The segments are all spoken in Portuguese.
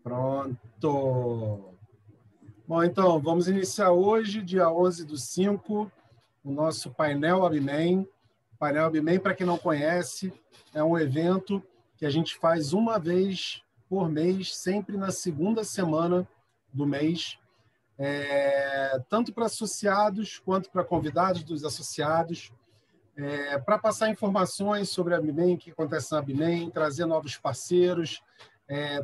Pronto. Bom, então, vamos iniciar hoje, dia 11/5, o nosso painel ABMEM. Painel ABMEM, para quem não conhece, é um evento que a gente faz uma vez por mês, sempre na segunda semana do mês, tanto para associados quanto para convidados dos associados, para passar informações sobre a ABMEM, o que acontece na ABMEM, trazer novos parceiros,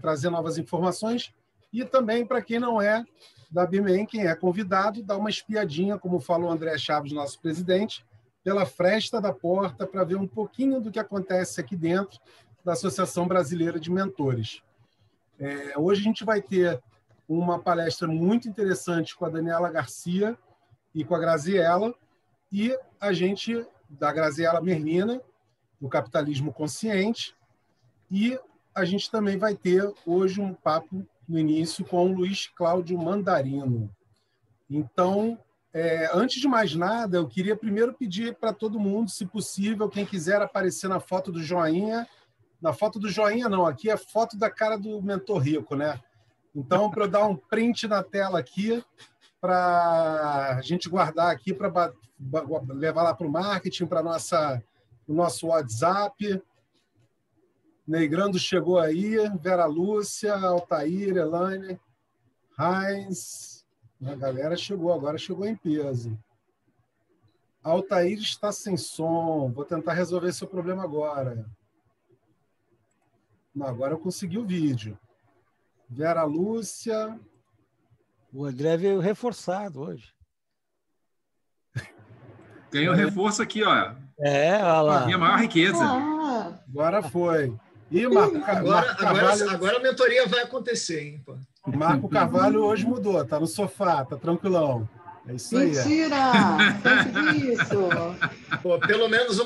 trazer novas informações, e também para quem não é da ABMEM, quem é convidado, dar uma espiadinha, como falou o André Chaves, nosso presidente, pela fresta da porta, para ver um pouquinho do que acontece aqui dentro da Associação Brasileira de Mentores. Hoje a gente vai ter uma palestra muito interessante com a Daniela Garcia e com a Graziela, e a gente, da Graziela Merlina, do Capitalismo Consciente, e a gente também vai ter hoje um papo no início com o Luiz Cláudio Mandarino. Então, antes de mais nada, eu queria primeiro pedir para todo mundo, se possível, quem quiser aparecer na foto do joinha. Na foto do joinha, não, aqui é foto da cara do Mentor Rico, né? Então, para eu dar um print na tela aqui, para a gente guardar aqui, para levar lá para o marketing, para o nosso WhatsApp. Neigrando chegou aí, Vera Lúcia, Altair, Elaine, Heinz. A galera chegou, agora chegou em peso. Altair está sem som. Vou tentar resolver seu problema agora. Não, agora eu consegui o vídeo. Vera Lúcia. O André veio reforçado hoje. Ganhou reforço aqui, ó. Olha lá. A minha maior riqueza. Agora foi. E agora a mentoria vai acontecer, hein, pô. Marco Carvalho hoje mudou, tá no sofá, tá tranquilão. É isso aí. Mentira! Que isso? Pô, pelo menos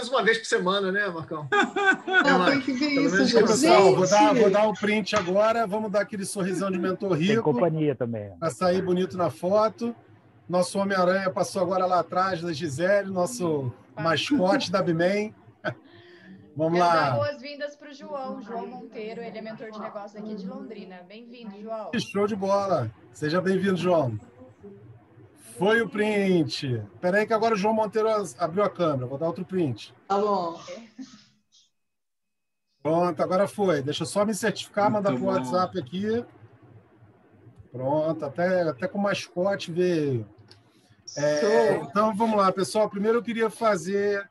uma vez por semana, né, Marcão? Tem que ver isso, gente. Pessoal, vou dar um print agora. Vamos dar aquele sorrisão de Mentor Rico. Tem companhia também. Para sair bonito na foto. Nosso Homem-Aranha passou agora lá atrás da Gisele, nosso mascote da ABMEM. Vamos lá. Quero dar boas-vindas para o João Monteiro, ele é mentor de negócio aqui de Londrina. Bem-vindo, João. Show de bola. Seja bem-vindo, João. Foi o print. Espera aí que agora o João Monteiro abriu a câmera. Vou dar outro print. Tá bom. Pronto, agora foi. Deixa eu só me certificar, mandar para o WhatsApp aqui. Pronto, até com o mascote veio. Então, vamos lá, pessoal. Primeiro eu queria fazer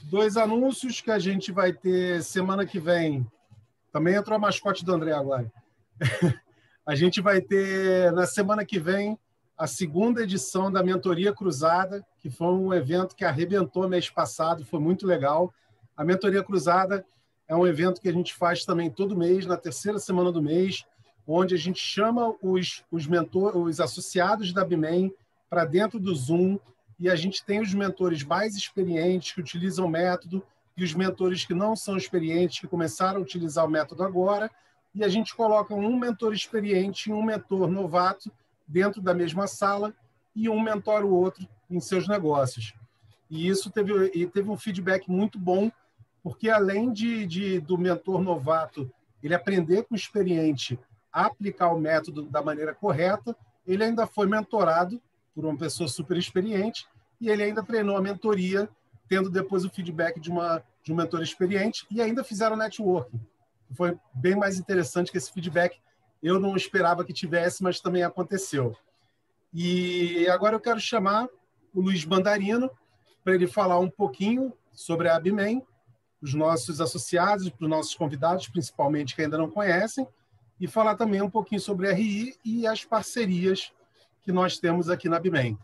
2 anúncios que a gente vai ter semana que vem. Também entrou a mascote do André agora. A gente vai ter, na semana que vem, a 2ª edição da Mentoria Cruzada, que foi um evento que arrebentou mês passado, foi muito legal. A Mentoria Cruzada é um evento que a gente faz também todo mês, na 3ª semana do mês, onde a gente chama os associados da ABMEM para dentro do Zoom, e a gente tem os mentores mais experientes que utilizam o método e os mentores que não são experientes, que começaram a utilizar o método agora, e a gente coloca um mentor experiente e um mentor novato dentro da mesma sala e um mentora o outro em seus negócios. E isso teve um feedback muito bom, porque além do mentor novato ele aprender com o experiente a aplicar o método da maneira correta, ele ainda foi mentorado por uma pessoa super experiente, e ele ainda treinou a mentoria, tendo depois o feedback de um mentor experiente, e ainda fizeram networking. Foi bem mais interessante que esse feedback. Eu não esperava que tivesse, mas também aconteceu. E agora eu quero chamar o Luiz Mandarino para ele falar um pouquinho sobre a ABMEM, os nossos associados, para os nossos convidados, principalmente, que ainda não conhecem, e falar também um pouquinho sobre a RI e as parcerias que nós temos aqui na ABMEM.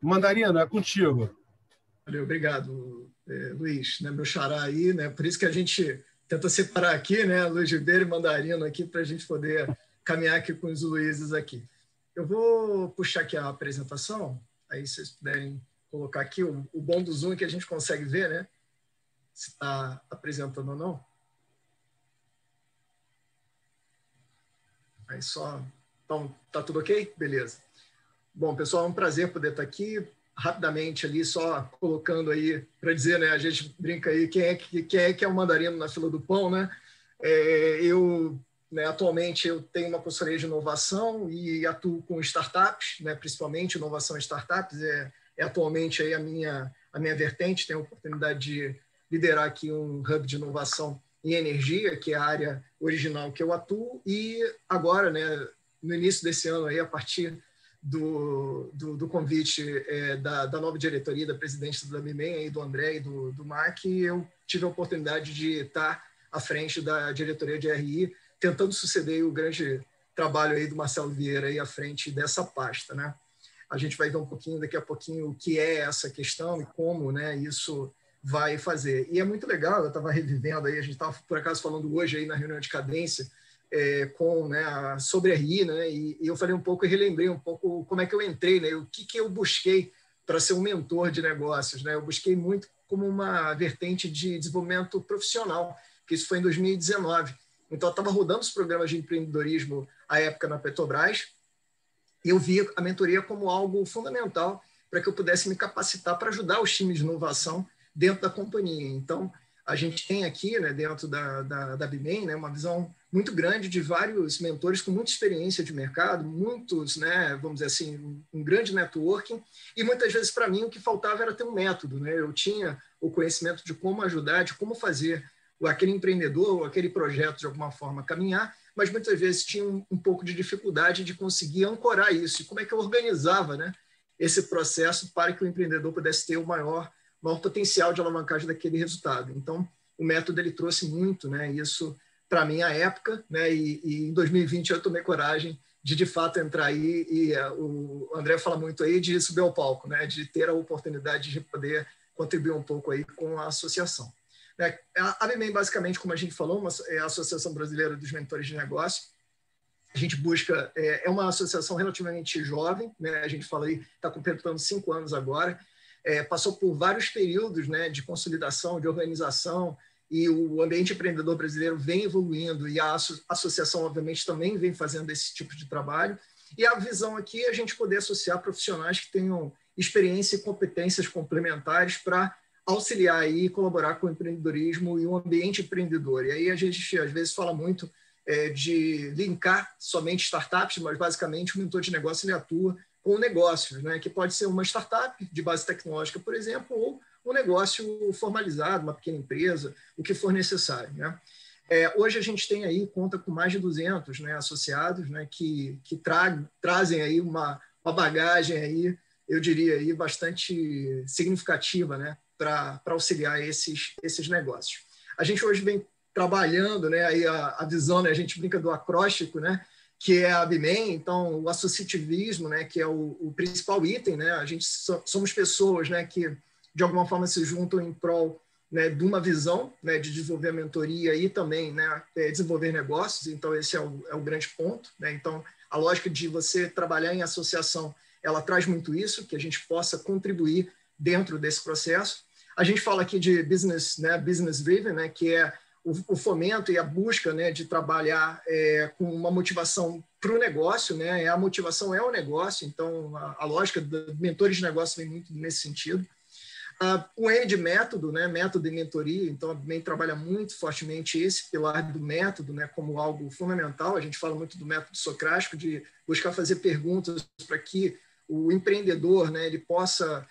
Mandarino, é contigo. Valeu, obrigado, Luiz. Meu xará aí, né? Por isso que a gente tenta separar aqui, né? Luiz Ribeiro e Mandarino aqui, para a gente poder caminhar aqui com os Luizes aqui. Eu vou puxar aqui a apresentação, aí vocês puderem colocar aqui. O bom do Zoom é que a gente consegue ver, né? Se está apresentando ou não. Aí só... Então, tá tudo ok? Beleza. Bom, pessoal, é um prazer poder estar aqui. Rapidamente ali, só colocando aí, para dizer, né? A gente brinca aí, quem é que é o Mandarino na fila do pão, né? Eu né, atualmente eu tenho uma consultoria de inovação e atuo com startups, né, principalmente inovação em startups, é atualmente aí a minha vertente. Tenho a oportunidade de liderar aqui um hub de inovação em energia, que é a área original que eu atuo, e agora, né, no início desse ano, aí, a partir do convite da nova diretoria, da presidência da BIMEM, aí, do André e do Mark, eu tive a oportunidade de estar à frente da diretoria de RI, tentando suceder o grande trabalho aí do Marcelo Vieira aí à frente dessa pasta, né? A gente vai ver um pouquinho, daqui a pouquinho, o que é essa questão e como, né, isso vai fazer. E é muito legal, eu estava revivendo aí, a gente estava, por acaso, falando hoje aí na reunião de cadência, né, sobre a RI, né, e eu falei um pouco e relembrei um pouco como é que eu entrei, né, o que eu busquei para ser um mentor de negócios, né? Eu busquei muito como uma vertente de desenvolvimento profissional, que isso foi em 2019. Então, eu estava rodando os programas de empreendedorismo à época na Petrobras, e eu via a mentoria como algo fundamental para que eu pudesse me capacitar para ajudar os times de inovação dentro da companhia. Então, a gente tem aqui, né, dentro da BIMEM, né, uma visão muito grande de vários mentores com muita experiência de mercado, muitos, né, vamos dizer assim, um grande networking, e muitas vezes para mim o que faltava era ter um método, né? Eu tinha o conhecimento de como ajudar, de como fazer aquele empreendedor ou aquele projeto de alguma forma caminhar, mas muitas vezes tinha um pouco de dificuldade de conseguir ancorar isso, e como é que eu organizava, né, esse processo para que o empreendedor pudesse ter o maior potencial de alavancagem daquele resultado. Então, o método ele trouxe muito, né, isso para mim à época, né, e em 2020 eu tomei coragem de fato entrar aí, e o André fala muito aí de subir ao palco, né, de ter a oportunidade de poder contribuir um pouco aí com a associação. A BIMEM, basicamente, como a gente falou, é a Associação Brasileira dos Mentores de Negócio. A gente busca, é uma associação relativamente jovem, né, a gente fala aí, está completando 5 anos agora, passou por vários períodos, né, de consolidação, de organização, e o ambiente empreendedor brasileiro vem evoluindo, e a associação, obviamente, também vem fazendo esse tipo de trabalho. E a visão aqui é a gente poder associar profissionais que tenham experiência e competências complementares para auxiliar e colaborar com o empreendedorismo e o ambiente empreendedor. E aí a gente, às vezes, fala muito de linkar somente startups, mas, basicamente, o mentor de negócio ele atua com negócios, né, que pode ser uma startup de base tecnológica, por exemplo, ou um negócio formalizado, uma pequena empresa, o que for necessário, né? Hoje a gente tem aí, conta com mais de 200, né, associados, né, que trazem aí uma bagagem aí, eu diria, aí, bastante significativa, né, para auxiliar esses negócios. A gente hoje vem trabalhando, né, aí a visão, né, a gente brinca do acróstico, né, que é a BIMEM, então o associativismo, né, que é o principal item, né, a gente somos pessoas, né, que de alguma forma se juntam em prol, né, de uma visão, né, de desenvolver a mentoria e também, né, desenvolver negócios. Então esse é o grande ponto, né? Então a lógica de você trabalhar em associação, ela traz muito isso, que a gente possa contribuir dentro desse processo. A gente fala aqui de business, né, business driven, né, que é o fomento e a busca, né, de trabalhar com uma motivação para o negócio, né? A motivação é o negócio, então a lógica dos mentores de negócio vem muito nesse sentido. O M de método, né, método e mentoria, então também trabalha muito fortemente esse pilar do método, né, como algo fundamental. A gente fala muito do método socrático, de buscar fazer perguntas para que o empreendedor, né, ele possa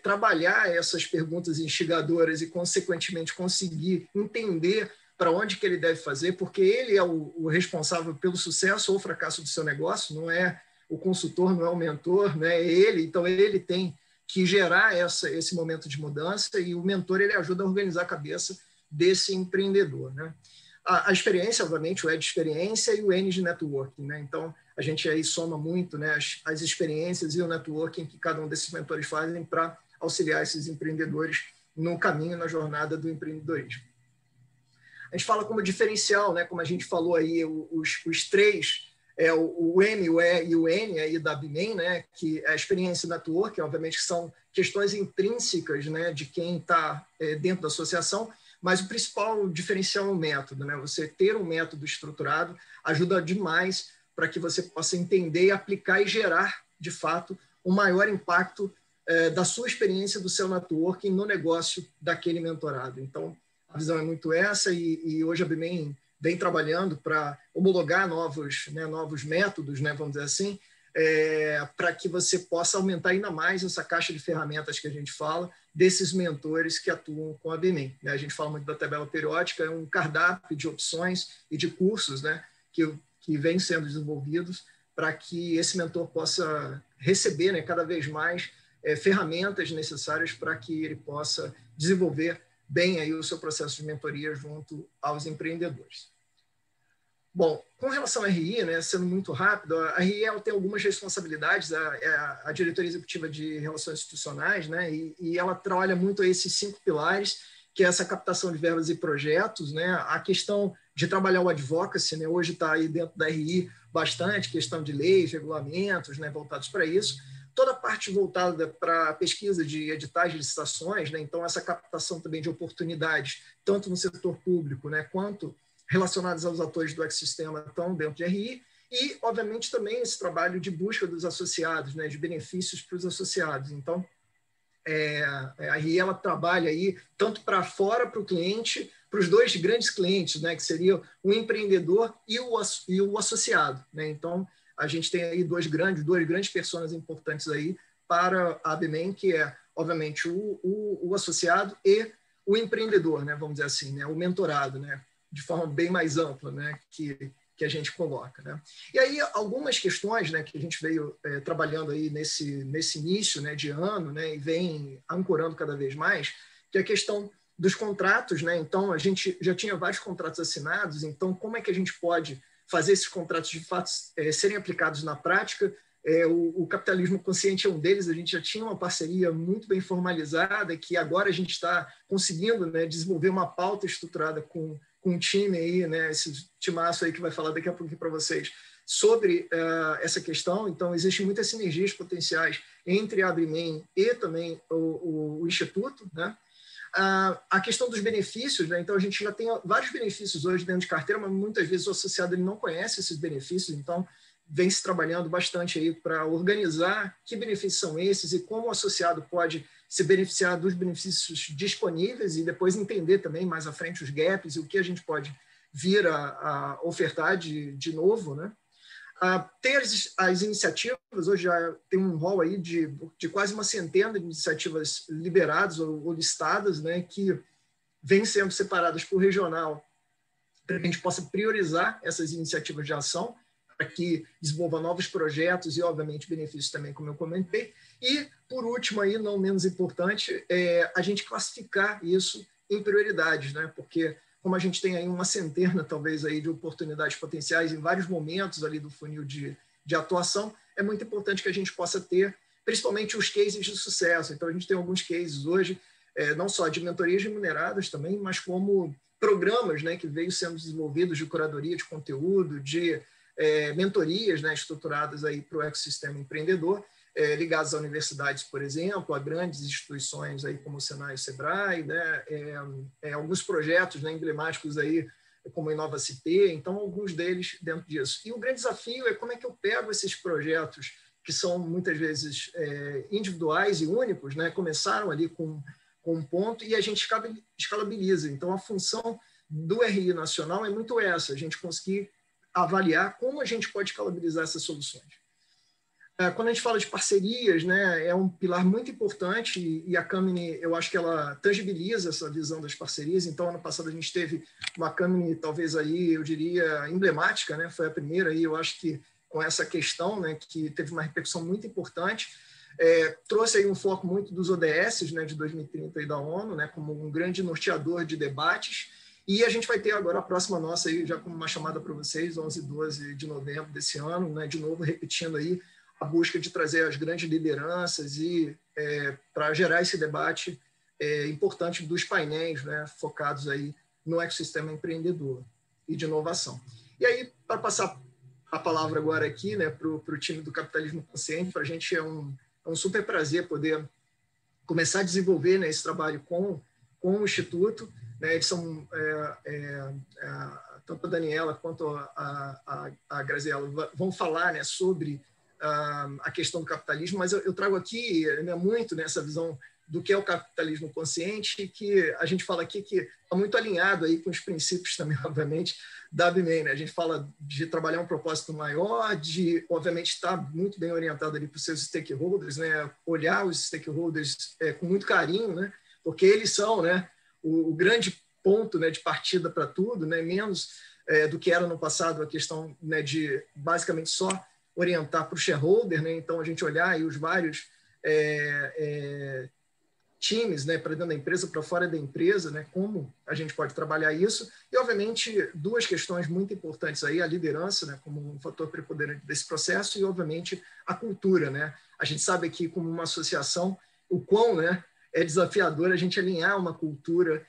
trabalhar essas perguntas instigadoras e, consequentemente, conseguir entender para onde que ele deve fazer, porque ele é o responsável pelo sucesso ou fracasso do seu negócio, não é o consultor, não é o mentor, né? É ele, então ele tem que gerar esse momento de mudança, e o mentor ele ajuda a organizar a cabeça desse empreendedor, né? A experiência, obviamente, o E de experiência e o N de networking, né? Então, a gente aí soma muito, né, as experiências e o networking que cada um desses mentores fazem para auxiliar esses empreendedores no caminho, na jornada do empreendedorismo. A gente fala como diferencial, né, como a gente falou aí, os três, o M, o E e o N aí da BIMEM, né, que é a experiência e networking, obviamente, que são questões intrínsecas, né, de quem está dentro da associação, mas o principal diferencial é o método, né? Você ter um método estruturado ajuda demais para que você possa entender, aplicar e gerar, de fato, um maior impacto da sua experiência, do seu networking no negócio daquele mentorado. Então, a visão é muito essa, e hoje a BIMEM vem trabalhando para homologar novos métodos, né, vamos dizer assim, para que você possa aumentar ainda mais essa caixa de ferramentas que a gente fala, desses mentores que atuam com a ABMEM. Né? A gente fala muito da tabela periódica, é um cardápio de opções e de cursos, né, que vêm sendo desenvolvidos para que esse mentor possa receber, né, cada vez mais ferramentas necessárias para que ele possa desenvolver bem aí o seu processo de mentoria junto aos empreendedores. Bom, com relação à RI, né, sendo muito rápido, a RI ela tem algumas responsabilidades, a Diretoria Executiva de Relações Institucionais, né, e ela trabalha muito esses 5 pilares, que é essa captação de verbas e projetos, né, a questão de trabalhar o advocacy, né, hoje está aí dentro da RI bastante, questão de leis, regulamentos, né, voltados para isso, toda a parte voltada para a pesquisa de editais de licitações, né, então essa captação também de oportunidades, tanto no setor público, né, quanto relacionados aos atores do ecossistema estão dentro de RI, e, obviamente, também esse trabalho de busca dos associados, né, de benefícios para os associados. Então, a RI ela trabalha aí tanto para fora, para o cliente, para os 2 grandes clientes, né, que seriam o empreendedor e o associado. Né? Então, a gente tem aí duas grandes pessoas importantes aí para a ABMEM, que é, obviamente, o associado e o empreendedor, né, vamos dizer assim, né, o mentorado, né, de forma bem mais ampla, né, que a gente coloca. Né? E aí, algumas questões, né, que a gente veio trabalhando aí nesse início, né, de ano, né, e vem ancorando cada vez mais, que é a questão dos contratos. Né? Então, a gente já tinha vários contratos assinados, então como é que a gente pode fazer esses contratos, de fato, serem aplicados na prática? O capitalismo consciente é um deles, a gente já tinha uma parceria muito bem formalizada, que agora a gente está conseguindo, né, desenvolver uma pauta estruturada com um time aí, né, esse timaço aí que vai falar daqui a pouquinho para vocês, sobre essa questão. Então, existem muitas sinergias potenciais entre a ABMEM e também o Instituto. Né? A questão dos benefícios, né? Então, a gente já tem vários benefícios hoje dentro de carteira, mas muitas vezes o associado ele não conhece esses benefícios, então vem se trabalhando bastante aí para organizar que benefícios são esses e como o associado pode se beneficiar dos benefícios disponíveis e depois entender também mais à frente os gaps e o que a gente pode vir a ofertar de novo. Né? Ter as iniciativas, hoje já tem um rol aí de quase uma centena de iniciativas liberadas ou listadas, né, que vêm sendo separadas por regional, para que a gente possa priorizar essas iniciativas de ação, para que desenvolva novos projetos e, obviamente, benefícios também, como eu comentei. E, por último, aí, não menos importante, a gente classificar isso em prioridades, né? Porque, como a gente tem aí uma centena, talvez, aí, de oportunidades potenciais em vários momentos ali do funil de atuação, é muito importante que a gente possa ter, principalmente, os cases de sucesso. Então, a gente tem alguns cases hoje, não só de mentorias remuneradas também, mas como programas, né, que veio sendo desenvolvidos de curadoria de conteúdo, de mentorias, né, estruturadas aí para o ecossistema empreendedor, ligadas a universidades, por exemplo, a grandes instituições aí como o Senai e o Sebrae, né, alguns projetos, né, emblemáticos aí como a Inova CT, então alguns deles dentro disso. E o grande desafio é como é que eu pego esses projetos que são muitas vezes individuais e únicos, né, começaram ali com um ponto e a gente escalabiliza. Então a função do RI nacional é muito essa, a gente conseguir avaliar como a gente pode escalabilizar essas soluções. Quando a gente fala de parcerias, né, é um pilar muito importante e a Kamini, eu acho que ela tangibiliza essa visão das parcerias. Então, ano passado a gente teve uma Kamini, talvez aí, eu diria, emblemática, né, foi a primeira aí, eu acho que com essa questão, né, que teve uma repercussão muito importante, trouxe aí um foco muito dos ODS, né, de 2030 e da ONU, né, como um grande norteador de debates. E a gente vai ter agora a próxima nossa, aí, já como uma chamada para vocês, 11 e 12 de novembro desse ano, né, de novo repetindo aí a busca de trazer as grandes lideranças e para gerar esse debate importante dos painéis, né, focados aí no ecossistema empreendedor e de inovação. E aí, para passar a palavra agora aqui, né, para o time do Capitalismo Consciente, para a gente é um super prazer poder começar a desenvolver, né, esse trabalho com o Instituto. Né, eles são, tanto a Daniela quanto a Graziela vão falar, né, sobre a questão do capitalismo, mas eu trago aqui, né, muito nessa visão do que é o capitalismo consciente, que a gente fala aqui que está muito alinhado aí com os princípios também, obviamente, da ABMEI, né? A gente fala de trabalhar um propósito maior, de, obviamente, estar muito bem orientado ali para os seus stakeholders, né? Olhar os stakeholders com muito carinho, né? Porque eles são, né, o grande ponto, né, de partida para tudo, né? Menos do que era no passado a questão, né, de basicamente só orientar para o shareholder, né? Então, a gente olhar aí os vários times, né, para dentro da empresa, para fora da empresa, né, como a gente pode trabalhar isso. E, obviamente, duas questões muito importantes aí, a liderança, né, como um fator preponderante desse processo, e, obviamente, a cultura, né? A gente sabe aqui, como uma associação, o quão, né, é desafiador a gente alinhar uma cultura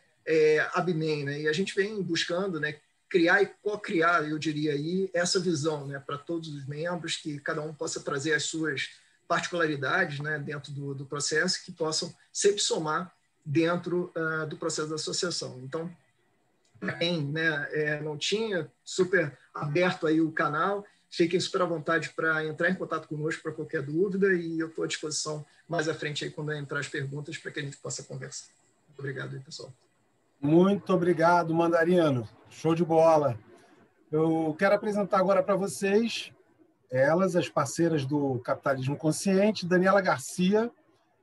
ABMEI, né? E a gente vem buscando, né, criar e co-criar, eu diria aí, essa visão, né, para todos os membros, que cada um possa trazer as suas particularidades, né, dentro do processo, que possam sempre somar dentro do processo da associação. Então, para quem, né, não tinha, super aberto aí o canal, fiquem super à vontade para entrar em contato conosco para qualquer dúvida, e eu estou à disposição mais à frente aí quando entrar as perguntas para que a gente possa conversar. Muito obrigado aí, pessoal. Muito obrigado, Mandarino. Show de bola. Eu quero apresentar agora para vocês elas, as parceiras do Capitalismo Consciente. Daniela Garcia,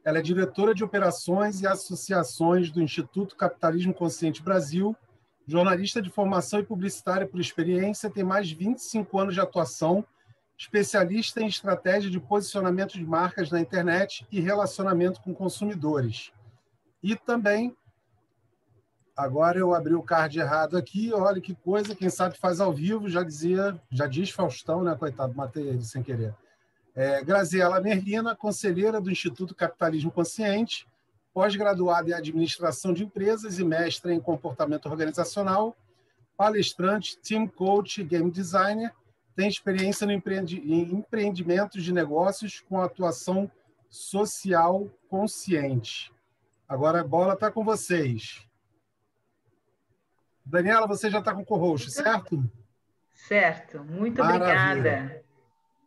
ela é diretora de operações e associações do Instituto Capitalismo Consciente Brasil, jornalista de formação e publicitária por experiência, tem mais de 25 anos de atuação, especialista em estratégia de posicionamento de marcas na internet e relacionamento com consumidores. E também, agora eu abri o card errado aqui, olha que coisa, quem sabe faz ao vivo, já diz Faustão, né, coitado, matei ele sem querer. Graziela Merlina, conselheira do Instituto Capitalismo Consciente, pós-graduada em Administração de Empresas e mestra em Comportamento Organizacional, palestrante, team coach, game designer, tem experiência em empreendimentos de negócios com atuação social consciente. Agora a bola está com vocês. Daniela, você já está com o co-host, certo? Certo, muito Maravilha. obrigada.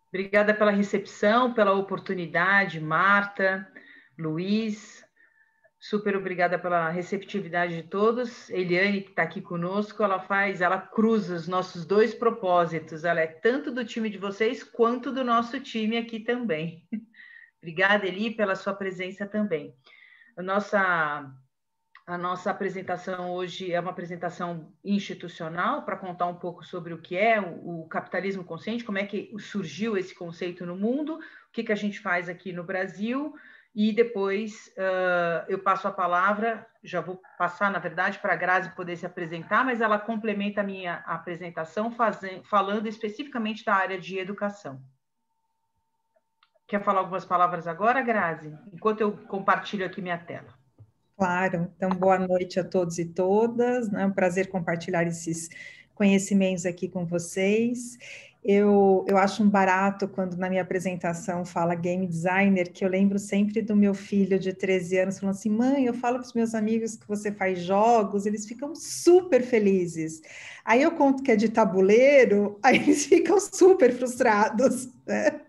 Obrigada pela recepção, pela oportunidade, Marta, Luiz, super obrigada pela receptividade de todos. Eliane, que está aqui conosco, ela cruza os nossos dois propósitos, ela é tanto do time de vocês, quanto do nosso time aqui também. Obrigada, Eli, pela sua presença também. A nossa apresentação hoje é uma apresentação institucional para contar um pouco sobre o que é o capitalismo consciente, como é que surgiu esse conceito no mundo, o que a gente faz aqui no Brasil, e depois eu passo a palavra, já vou passar, na verdade, para a Grazi poder se apresentar, mas ela complementa a minha apresentação falando especificamente da área de educação. Quer falar algumas palavras agora, Grazi? Enquanto eu compartilho aqui minha tela. Claro, então boa noite a todos e todas, né? É um prazer compartilhar esses conhecimentos aqui com vocês. Eu acho um barato quando na minha apresentação fala game designer, que eu lembro sempre do meu filho de 13 anos falando assim, mãe, eu falo para os meus amigos que você faz jogos, eles ficam super felizes. Aí eu conto que é de tabuleiro, aí eles ficam super frustrados, né?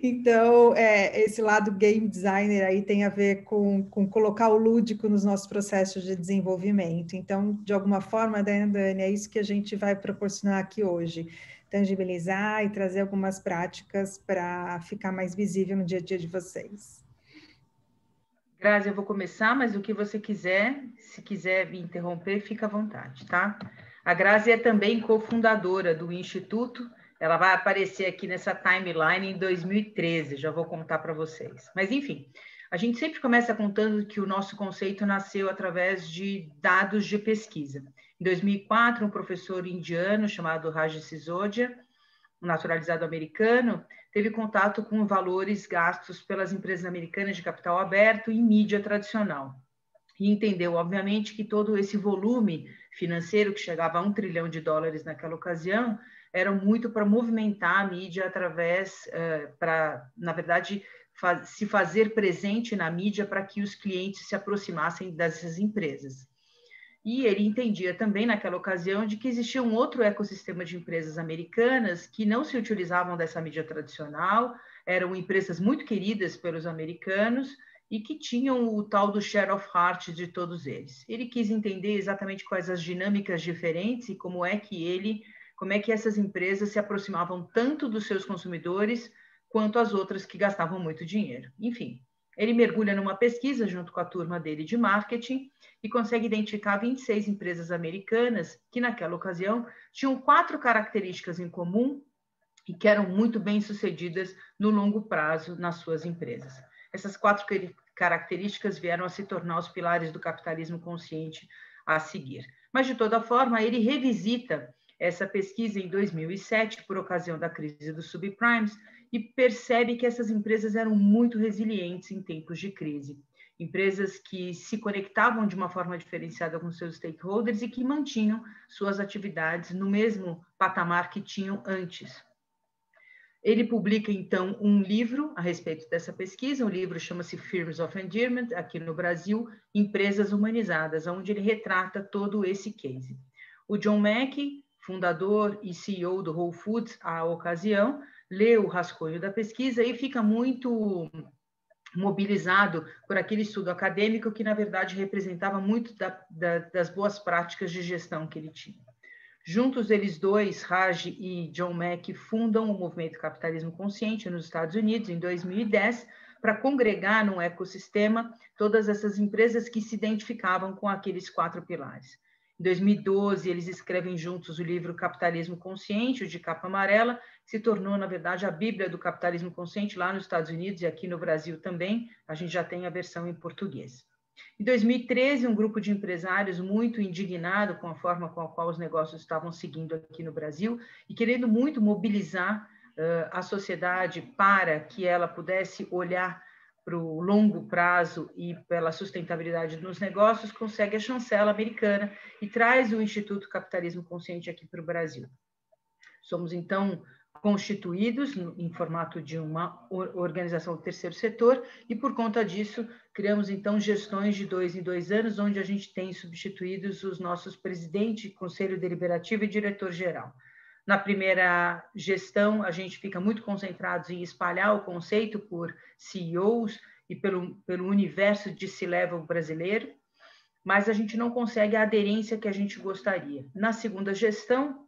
Então, esse lado game designer aí tem a ver com colocar o lúdico nos nossos processos de desenvolvimento. Então, de alguma forma, Dani, é isso que a gente vai proporcionar aqui hoje, tangibilizar e trazer algumas práticas para ficar mais visível no dia a dia de vocês. Grazi, eu vou começar, mas o que você quiser, se quiser me interromper, fica à vontade, tá? A Grazi é também cofundadora do Instituto. Ela vai aparecer aqui nessa timeline em 2013, já vou contar para vocês. Mas, enfim, a gente sempre começa contando que o nosso conceito nasceu através de dados de pesquisa. Em 2004, um professor indiano chamado Raj Sisodia, um naturalizado americano, teve contato com valores gastos pelas empresas americanas de capital aberto em mídia tradicional. E entendeu, obviamente, que todo esse volume financeiro, que chegava a $1 trilhão naquela ocasião, era muito para movimentar a mídia através, para, na verdade, se fazer presente na mídia para que os clientes se aproximassem dessas empresas. E ele entendia também, naquela ocasião, de que existia um outro ecossistema de empresas americanas que não se utilizavam dessa mídia tradicional, eram empresas muito queridas pelos americanos e que tinham o tal do share of heart de todos eles. Ele quis entender exatamente quais as dinâmicas diferentes e como é que essas empresas se aproximavam tanto dos seus consumidores quanto as outras que gastavam muito dinheiro. Enfim, ele mergulha numa pesquisa junto com a turma dele de marketing e consegue identificar 26 empresas americanas que, naquela ocasião, tinham 4 características em comum e que eram muito bem-sucedidas no longo prazo nas suas empresas. Essas 4 características vieram a se tornar os pilares do capitalismo consciente a seguir. Mas, de toda forma, ele revisita essa pesquisa em 2007, por ocasião da crise dos subprimes, e percebe que essas empresas eram muito resilientes em tempos de crise. Empresas que se conectavam de uma forma diferenciada com seus stakeholders e que mantinham suas atividades no mesmo patamar que tinham antes. Ele publica, então, um livro a respeito dessa pesquisa. O livro chama-se Firms of Endearment, aqui no Brasil, Empresas Humanizadas, onde ele retrata todo esse case. O John Mackey, fundador e CEO do Whole Foods à ocasião, lê o rascunho da pesquisa e fica muito mobilizado por aquele estudo acadêmico que, na verdade, representava muito das boas práticas de gestão que ele tinha. Juntos, eles dois, Raj e John Mackey, fundam o movimento Capitalismo Consciente nos Estados Unidos em 2010 para congregar num ecossistema todas essas empresas que se identificavam com aqueles 4 pilares. Em 2012, eles escrevem juntos o livro Capitalismo Consciente, o de capa amarela, que se tornou, na verdade, a Bíblia do Capitalismo Consciente lá nos Estados Unidos e aqui no Brasil também. A gente já tem a versão em português. Em 2013, um grupo de empresários muito indignado com a forma com a qual os negócios estavam seguindo aqui no Brasil e querendo muito mobilizar a sociedade para que ela pudesse olhar para o longo prazo e pela sustentabilidade nos negócios, consegue a chancela americana e traz o Instituto Capitalismo Consciente aqui para o Brasil. Somos, então, constituídos em formato de uma organização do terceiro setor e, por conta disso, criamos, então, gestões de 2 em 2 anos, onde a gente tem substituídos os nossos presidente, conselho deliberativo e diretor-geral. Na primeira gestão, a gente fica muito concentrados em espalhar o conceito por CEOs e pelo universo de C-level brasileiro, mas a gente não consegue a aderência que a gente gostaria. Na segunda gestão,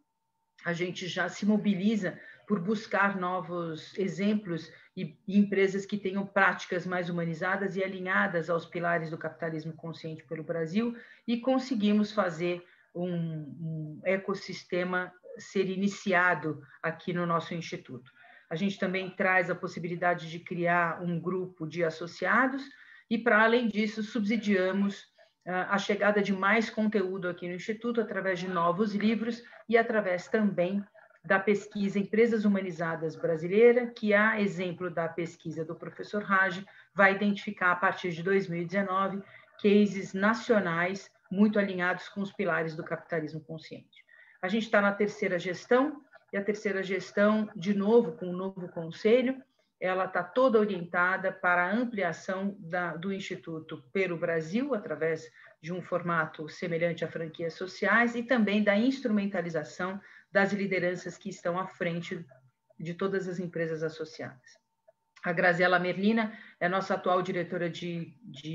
a gente já se mobiliza por buscar novos exemplos e empresas que tenham práticas mais humanizadas e alinhadas aos pilares do capitalismo consciente pelo Brasil e conseguimos fazer um ecossistema ser iniciado aqui no nosso instituto. A gente também traz a possibilidade de criar um grupo de associados e, para além disso, subsidiamos a chegada de mais conteúdo aqui no instituto através de novos livros e através também da pesquisa Empresas Humanizadas Brasileira, que, a exemplo da pesquisa do professor Raj, vai identificar, a partir de 2019, cases nacionais muito alinhados com os pilares do capitalismo consciente. A gente está na terceira gestão, e a terceira gestão, de novo, com um novo conselho, ela está toda orientada para a ampliação do Instituto pelo Brasil, através de um formato semelhante a franquias sociais, e também da instrumentalização das lideranças que estão à frente de todas as empresas associadas. A Graziela Merlina é nossa atual diretora de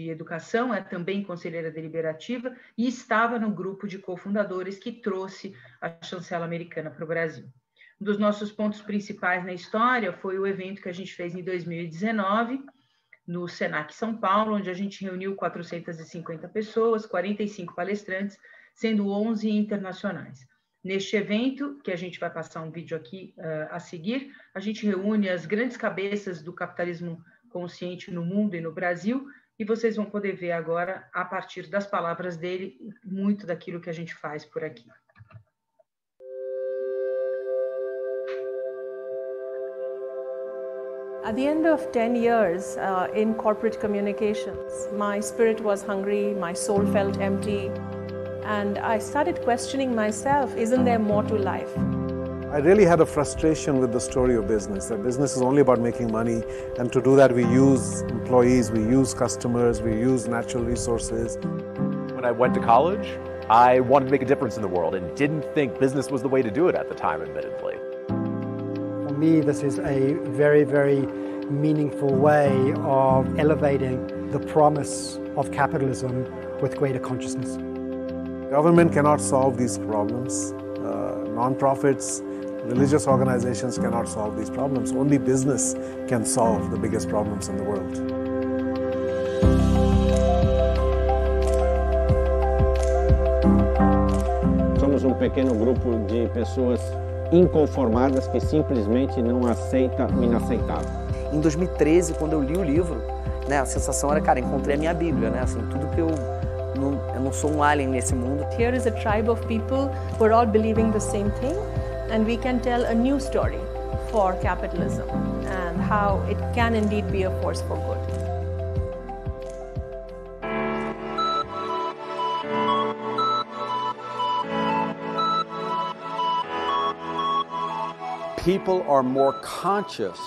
educação, é também conselheira deliberativa e estava no grupo de cofundadores que trouxe a chancela americana para o Brasil. Um dos nossos pontos principais na história foi o evento que a gente fez em 2019, no Senac São Paulo, onde a gente reuniu 450 pessoas, 45 palestrantes, sendo 11 internacionais. Neste evento, que a gente vai passar um vídeo aqui a seguir, a gente reúne as grandes cabeças do capitalismo consciente no mundo e no Brasil, e vocês vão poder ver agora, a partir das palavras dele, muito daquilo que a gente faz por aqui. At the end of 10 years in corporate communications, my spirit was hungry, my soul felt empty, and I started questioning myself, isn't there more to life? I really had a frustration with the story of business, that business is only about making money, and to do that we use employees, we use customers, we use natural resources. When I went to college, I wanted to make a difference in the world and didn't think business was the way to do it at the time, admittedly. For me, this is a very, very meaningful way of elevating the promise of capitalism with greater consciousness. Government cannot solve these problems. Non-profits, religious organizations cannot solve these problems. Only business can solve the biggest problems in the world. Somos pequeno grupo de pessoas inconformadas que simplesmente não aceita o inaceitável. Em 2013, quando eu li o livro, né, a sensação era, cara, encontrei a minha Bíblia, né? Assim, tudo que eu não sou um alien nesse mundo. Here is a tribe of people who are all believing the same thing, and we can tell a new story for capitalism and how it can indeed be a force for good. People are more conscious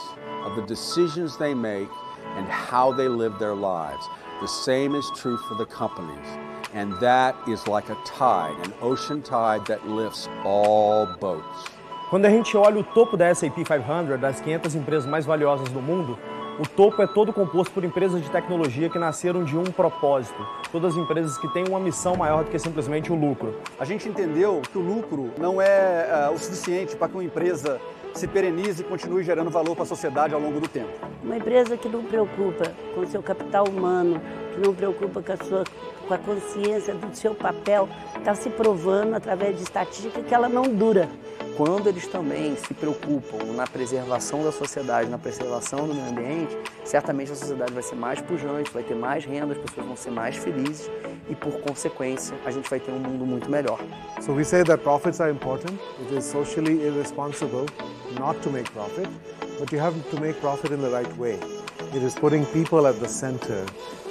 of the decisions they make and how they live their lives. The same is true for the companies. And that is like a tide, an ocean tide that lifts all boats. Quando a gente olha o topo da S&P 500, das 500 empresas mais valiosas do mundo, o topo é todo composto por empresas de tecnologia que nasceram de um propósito. Todas as empresas que têm uma missão maior do que simplesmente o lucro. A gente entendeu que o lucro não é o suficiente para que uma empresa se perenize e continue gerando valor para a sociedade ao longo do tempo. Uma empresa que não preocupa com o seu capital humano, que não preocupa com a consciência do seu papel, está se provando através de estatística que ela não dura. Quando eles também se preocupam na preservação da sociedade, na preservação do meio ambiente, certamente a sociedade vai ser mais pujante, vai ter mais renda, as pessoas vão ser mais felizes e, por consequência, a gente vai ter um mundo muito melhor. So we say that profits are important. It is socially irresponsible not to make profit, but you have to make profit in the right way. It is putting people at the center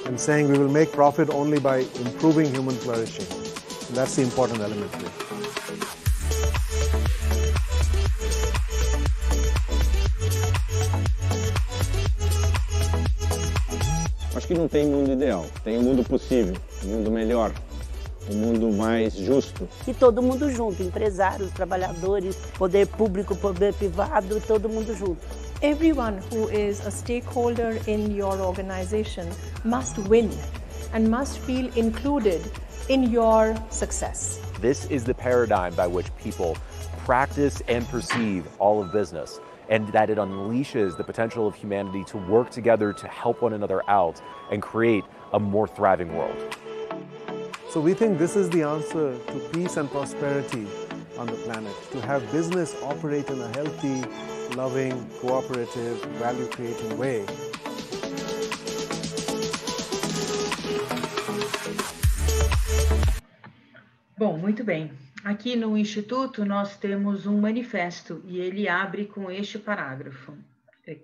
and saying we will make profit only by improving human flourishing. And that's the important element here. Acho que não tem mundo ideal, tem um mundo possível, um mundo melhor, um mundo mais justo. E todo mundo junto, empresários, trabalhadores, poder público, poder privado, todo mundo junto. Everyone who is a stakeholder in your organization must win and must feel included in your success. This is the paradigm by which people practice and perceive all of business, and that it unleashes the potential of humanity to work together to help one another out and create a more thriving world. So we think this is the answer to peace and prosperity on the planet, to have business operate in a healthy, loving, cooperative, value-creating way. Bom, muito bem. Aqui no Instituto nós temos um manifesto e ele abre com este parágrafo,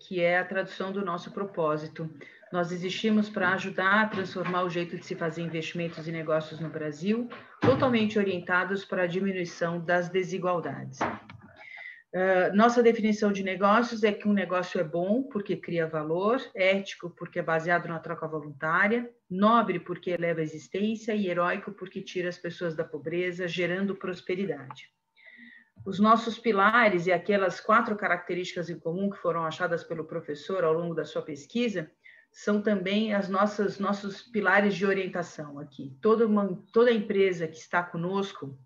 que é a tradução do nosso propósito. Nós existimos para ajudar a transformar o jeito de se fazer investimentos e negócios no Brasil, totalmente orientados para a diminuição das desigualdades. Nossa definição de negócios é que um negócio é bom porque cria valor, ético porque é baseado na troca voluntária, nobre porque eleva a existência e heróico porque tira as pessoas da pobreza, gerando prosperidade. Os nossos pilares e aquelas 4 características em comum que foram achadas pelo professor ao longo da sua pesquisa são também nossos pilares de orientação aqui. Toda empresa que está conosco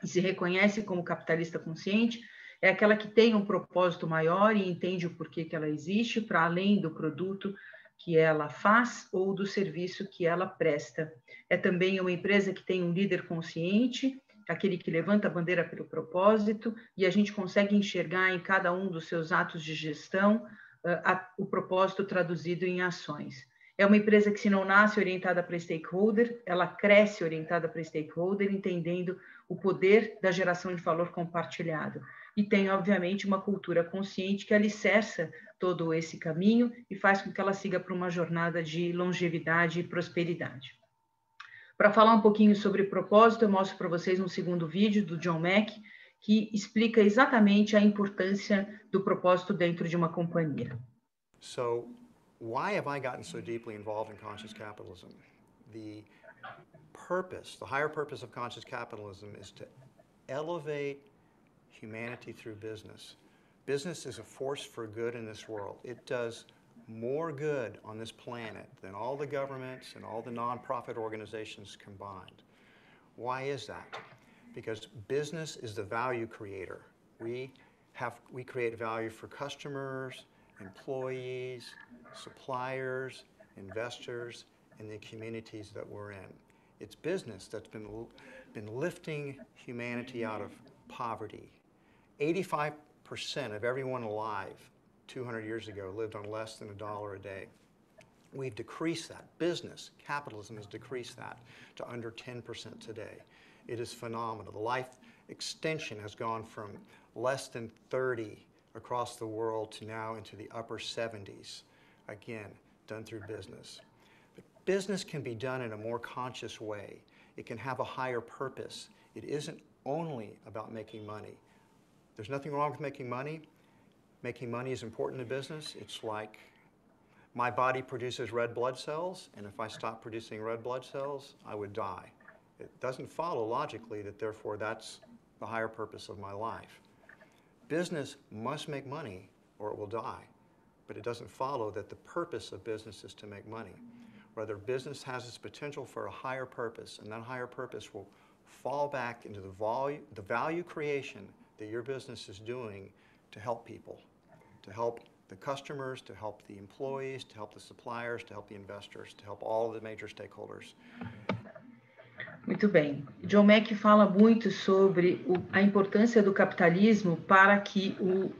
e se reconhece como capitalista consciente é aquela que tem um propósito maior e entende o porquê que ela existe, para além do produto que ela faz ou do serviço que ela presta. É também uma empresa que tem um líder consciente, aquele que levanta a bandeira pelo propósito, e a gente consegue enxergar em cada um dos seus atos de gestão o propósito traduzido em ações. É uma empresa que, se não nasce orientada para stakeholder, ela cresce orientada para stakeholder, entendendo o poder da geração de valor compartilhado. E tem, obviamente, uma cultura consciente que alicerça todo esse caminho e faz com que ela siga para uma jornada de longevidade e prosperidade. Para falar um pouquinho sobre propósito, eu mostro para vocês um segundo vídeo do John Mack, que explica exatamente a importância do propósito dentro de uma companhia. So, why have I gotten so deeply involved in conscious capitalism? The purpose, the higher purpose of conscious capitalism is to elevate humanity through business. Business is a force for good in this world. It does more good on this planet than all the governments and all the nonprofit organizations combined. Why is that? Because business is the value creator. We create value for customers, employees, suppliers, investors, and the communities that we're in. It's business that's been lifting humanity out of poverty. 85% of everyone alive 200 years ago lived on less than $1 a day. We've decreased that. Business, capitalism has decreased that to under 10% today. It is phenomenal. The life extension has gone from less than 30 across the world to now into the upper 70s, again, done through business. But business can be done in a more conscious way. It can have a higher purpose. It isn't only about making money. There's nothing wrong with making money. Making money is important in business. It's like my body produces red blood cells, and if I stop producing red blood cells, I would die. It doesn't follow logically that therefore that's the higher purpose of my life. Business must make money or it will die, but it doesn't follow that the purpose of business is to make money. Rather, business has its potential for a higher purpose, and that higher purpose will fall back into the value creation that your business is doing to help people, to help the customers, to help the employees, to help the suppliers, to help the investors, to help all of the major stakeholders. Muito bem. John Mack fala muito sobre a importância do capitalismo para que o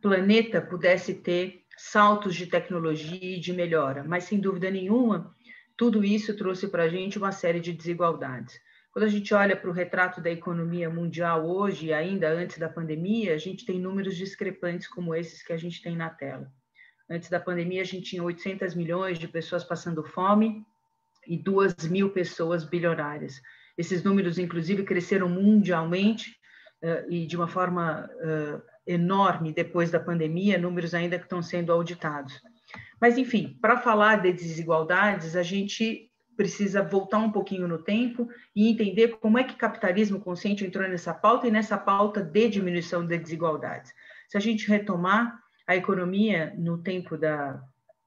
planeta pudesse ter saltos de tecnologia e de melhora, mas sem dúvida nenhuma, tudo isso trouxe para a gente uma série de desigualdades. Quando a gente olha para o retrato da economia mundial hoje, e ainda antes da pandemia, a gente tem números discrepantes como esses que a gente tem na tela. Antes da pandemia, a gente tinha 800 milhões de pessoas passando fome e 2.000 pessoas bilionárias. Esses números, inclusive, cresceram mundialmente e de uma forma enorme depois da pandemia, números ainda que estão sendo auditados. Mas, enfim, para falar de desigualdades, a gente precisa voltar um pouquinho no tempo e entender como é que o capitalismo consciente entrou nessa pauta e nessa pauta de diminuição de desigualdades. Se a gente retomar a economia no tempo da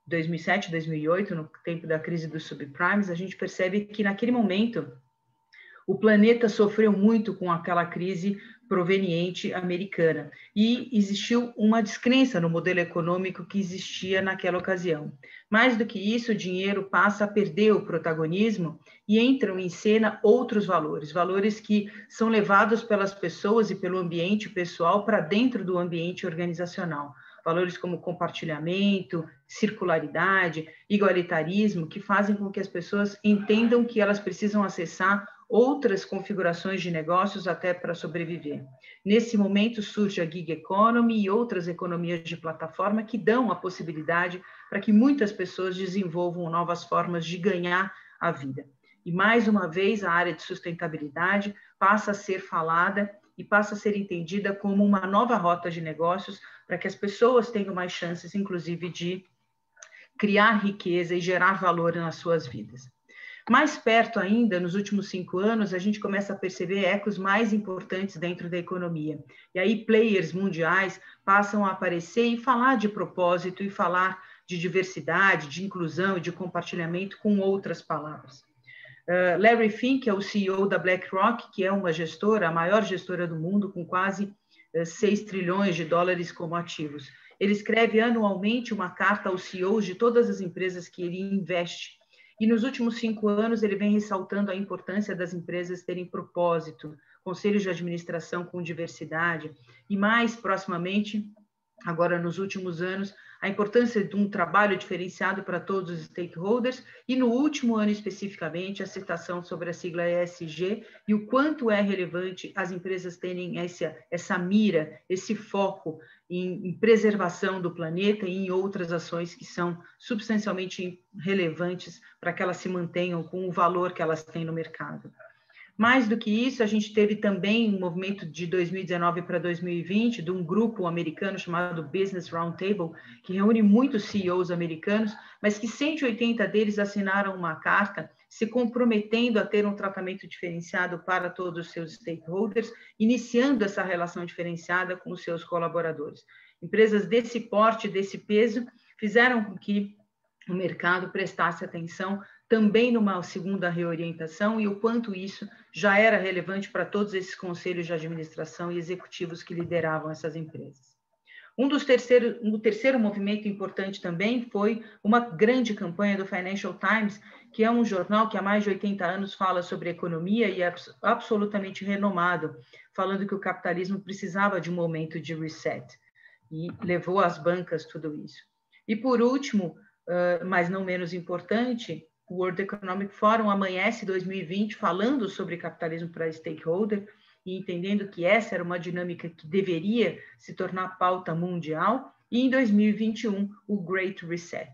2007, 2008, no tempo da crise dos subprimes, a gente percebe que naquele momento o planeta sofreu muito com aquela crise proveniente americana e existiu uma descrença no modelo econômico que existia naquela ocasião. Mais do que isso, o dinheiro passa a perder o protagonismo e entram em cena outros valores, valores que são levados pelas pessoas e pelo ambiente pessoal para dentro do ambiente organizacional. Valores como compartilhamento, circularidade, igualitarismo, que fazem com que as pessoas entendam que elas precisam acessar outras configurações de negócios até para sobreviver. Nesse momento surge a gig economy e outras economias de plataforma que dão a possibilidade para que muitas pessoas desenvolvam novas formas de ganhar a vida. E mais uma vez a área de sustentabilidade passa a ser falada e passa a ser entendida como uma nova rota de negócios para que as pessoas tenham mais chances, inclusive, de criar riqueza e gerar valor nas suas vidas. Mais perto ainda, nos últimos 5 anos, a gente começa a perceber ecos mais importantes dentro da economia. E aí players mundiais passam a aparecer e falar de propósito e falar de diversidade, de inclusão e de compartilhamento com outras palavras. Larry Fink é o CEO da BlackRock, que é uma gestora, a maior gestora do mundo, com quase 6 trilhões de dólares como ativos. Ele escreve anualmente uma carta aos CEOs de todas as empresas que ele investe. E nos últimos 5 anos ele vem ressaltando a importância das empresas terem propósito, conselhos de administração com diversidade e mais proximamente, agora nos últimos anos, a importância de um trabalho diferenciado para todos os stakeholders e no último ano especificamente a citação sobre a sigla ESG e o quanto é relevante as empresas terem essa mira, esse foco em preservação do planeta e em outras ações que são substancialmente relevantes para que elas se mantenham com o valor que elas têm no mercado. Mais do que isso, a gente teve também um movimento de 2019 para 2020 de um grupo americano chamado Business Roundtable, que reúne muitos CEOs americanos, mas que 180 deles assinaram uma carta se comprometendo a ter um tratamento diferenciado para todos os seus stakeholders, iniciando essa relação diferenciada com os seus colaboradores. Empresas desse porte, desse peso, fizeram com que o mercado prestasse atenção também numa segunda reorientação e o quanto isso já era relevante para todos esses conselhos de administração e executivos que lideravam essas empresas. Um terceiro movimento importante também foi uma grande campanha do Financial Times, que é um jornal que há mais de 80 anos fala sobre economia e é absolutamente renomado, falando que o capitalismo precisava de um momento de reset, e levou às bancas tudo isso. E por último, mas não menos importante, o World Economic Forum amanhece 2020 falando sobre capitalismo para stakeholder, e entendendo que essa era uma dinâmica que deveria se tornar pauta mundial, e em 2021, o Great Reset.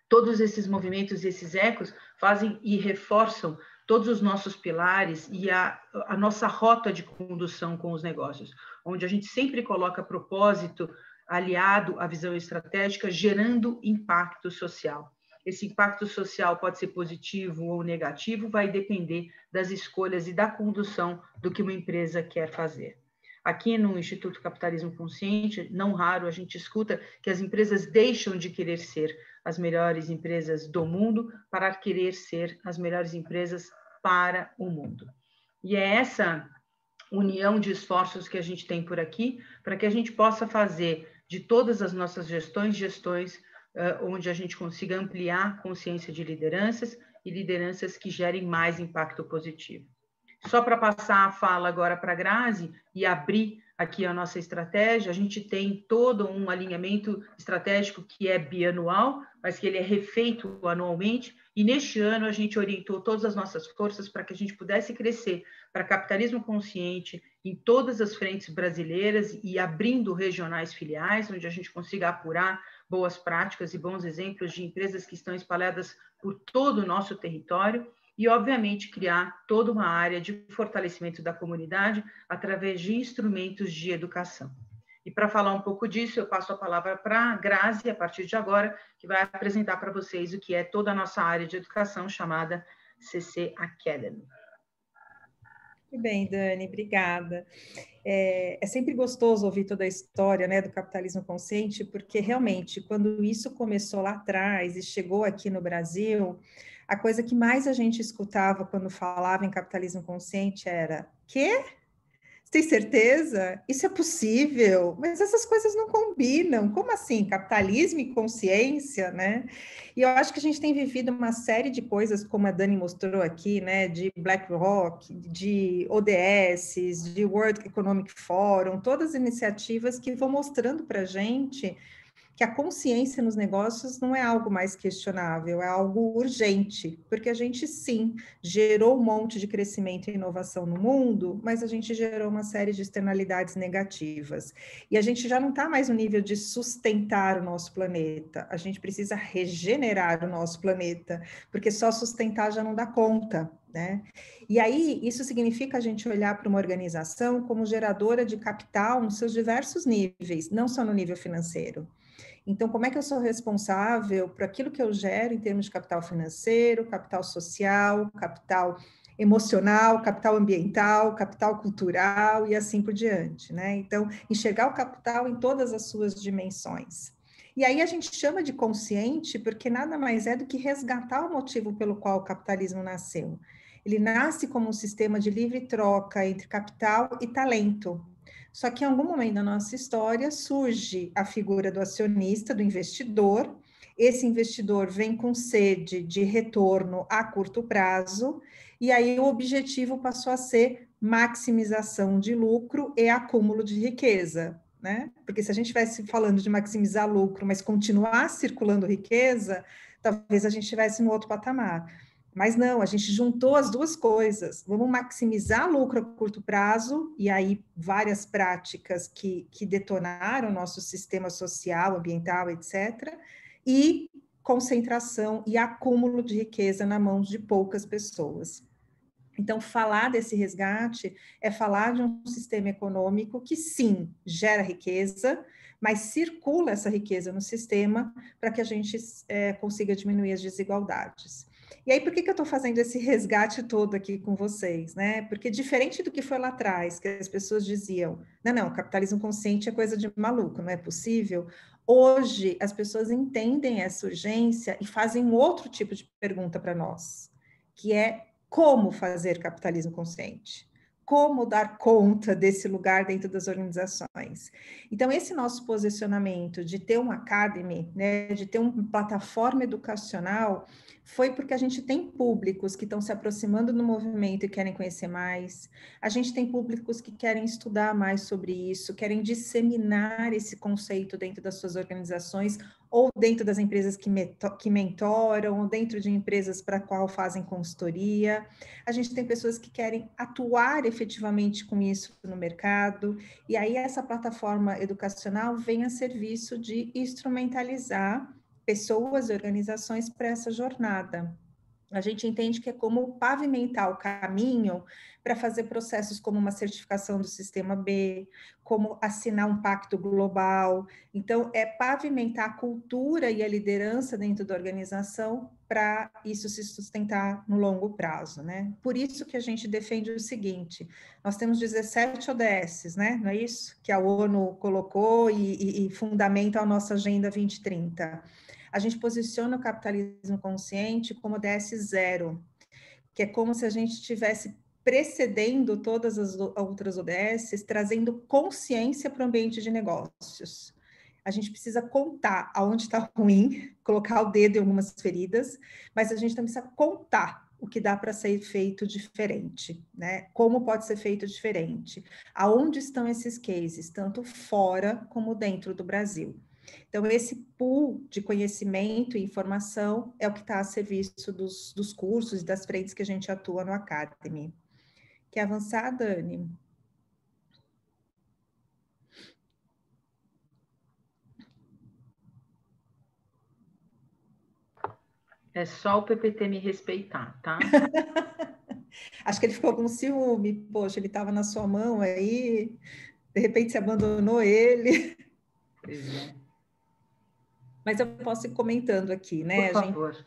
Todos esses movimentos e esses ecos fazem e reforçam todos os nossos pilares e a nossa rota de condução com os negócios, onde a gente sempre coloca propósito aliado à visão estratégica, gerando impacto social. Esse impacto social pode ser positivo ou negativo, vai depender das escolhas e da condução do que uma empresa quer fazer. Aqui no Instituto Capitalismo Consciente, não raro a gente escuta que as empresas deixam de querer ser as melhores empresas do mundo para querer ser as melhores empresas para o mundo. E é essa união de esforços que a gente tem por aqui, para que a gente possa fazer de todas as nossas gestões onde a gente consiga ampliar a consciência de lideranças e lideranças que gerem mais impacto positivo. Só para passar a fala agora para a Grazi e abrir aqui a nossa estratégia, a gente tem todo um alinhamento estratégico que é bianual, mas que ele é refeito anualmente, e neste ano a gente orientou todas as nossas forças para que a gente pudesse crescer para capitalismo consciente em todas as frentes brasileiras e abrindo regionais filiais, onde a gente consiga apurar boas práticas e bons exemplos de empresas que estão espalhadas por todo o nosso território e, obviamente, criar toda uma área de fortalecimento da comunidade através de instrumentos de educação. E para falar um pouco disso, eu passo a palavra para a Grazi, a partir de agora, que vai apresentar para vocês o que é toda a nossa área de educação chamada CC Academy. Muito bem, Dani, obrigada. É sempre gostoso ouvir toda a história, né, do capitalismo consciente, porque realmente, quando isso começou lá atrás e chegou aqui no Brasil, a coisa que mais a gente escutava quando falava em capitalismo consciente era: quê? Você tem certeza? Isso é possível? Mas essas coisas não combinam. Como assim? Capitalismo e consciência, né? E eu acho que a gente tem vivido uma série de coisas, como a Dani mostrou aqui, né? De BlackRock, de ODS, de World Economic Forum, todas as iniciativas que vão mostrando para a gente que a consciência nos negócios não é algo mais questionável, é algo urgente, porque a gente, sim, gerou um monte de crescimento e inovação no mundo, mas a gente gerou uma série de externalidades negativas. E a gente já não está mais no nível de sustentar o nosso planeta, a gente precisa regenerar o nosso planeta, porque só sustentar já não dá conta, né? E aí, isso significa a gente olhar para uma organização como geradora de capital nos seus diversos níveis, não só no nível financeiro. Então, como é que eu sou responsável por aquilo que eu gero em termos de capital financeiro, capital social, capital emocional, capital ambiental, capital cultural e assim por diante, né? Então, enxergar o capital em todas as suas dimensões. E aí a gente chama de consciente porque nada mais é do que resgatar o motivo pelo qual o capitalismo nasceu. Ele nasce como um sistema de livre troca entre capital e talento. Só que em algum momento da nossa história surge a figura do acionista, do investidor. Esse investidor vem com sede de retorno a curto prazo, e aí o objetivo passou a ser maximização de lucro e acúmulo de riqueza, né? Porque se a gente estivesse falando de maximizar lucro, mas continuar circulando riqueza, talvez a gente estivesse no outro patamar. Mas não, a gente juntou as duas coisas. Vamos maximizar lucro a curto prazo, e aí várias práticas que detonaram o nosso sistema social, ambiental, etc., e concentração e acúmulo de riqueza na mão de poucas pessoas. Então, falar desse resgate é falar de um sistema econômico que, sim, gera riqueza, mas circula essa riqueza no sistema para que a gente consiga diminuir as desigualdades. E aí, por que eu estou fazendo esse resgate todo aqui com vocês, né? Porque diferente do que foi lá atrás, que as pessoas diziam, não, capitalismo consciente é coisa de maluco, não é possível. Hoje, as pessoas entendem essa urgência e fazem um outro tipo de pergunta para nós, que é como fazer capitalismo consciente? Como dar conta desse lugar dentro das organizações? Então, esse nosso posicionamento de ter uma academy, né, de ter uma plataforma educacional, foi porque a gente tem públicos que estão se aproximando do movimento e querem conhecer mais, a gente tem públicos que querem estudar mais sobre isso, querem disseminar esse conceito dentro das suas organizações, ou dentro das empresas que mentoram, ou dentro de empresas para a qual fazem consultoria. A gente tem pessoas que querem atuar efetivamente com isso no mercado, e aí essa plataforma educacional vem a serviço de instrumentalizar pessoas e organizações para essa jornada. A gente entende que é como pavimentar o caminho para fazer processos como uma certificação do Sistema B, como assinar um pacto global. Então, é pavimentar a cultura e a liderança dentro da organização para isso se sustentar no longo prazo, né? Por isso que a gente defende o seguinte, nós temos 17 ODS, né? Não é isso? Que a ONU colocou e fundamenta a nossa Agenda 2030. A gente posiciona o capitalismo consciente como ODS 0, que é como se a gente estivesse precedendo todas as outras ODS, trazendo consciência para o ambiente de negócios. A gente precisa contar aonde está ruim, colocar o dedo em algumas feridas, mas a gente também precisa contar o que dá para ser feito diferente, né? Como pode ser feito diferente? Aonde estão esses cases, tanto fora como dentro do Brasil? Então, esse pool de conhecimento e informação é o que está a serviço dos cursos e das frentes que a gente atua no Academy. Quer avançar, Dani? É só o PPT me respeitar, tá? Acho que ele ficou com ciúme. Poxa, ele estava na sua mão aí, de repente você abandonou ele. Pois é. Mas eu posso ir comentando aqui, né? Por favor.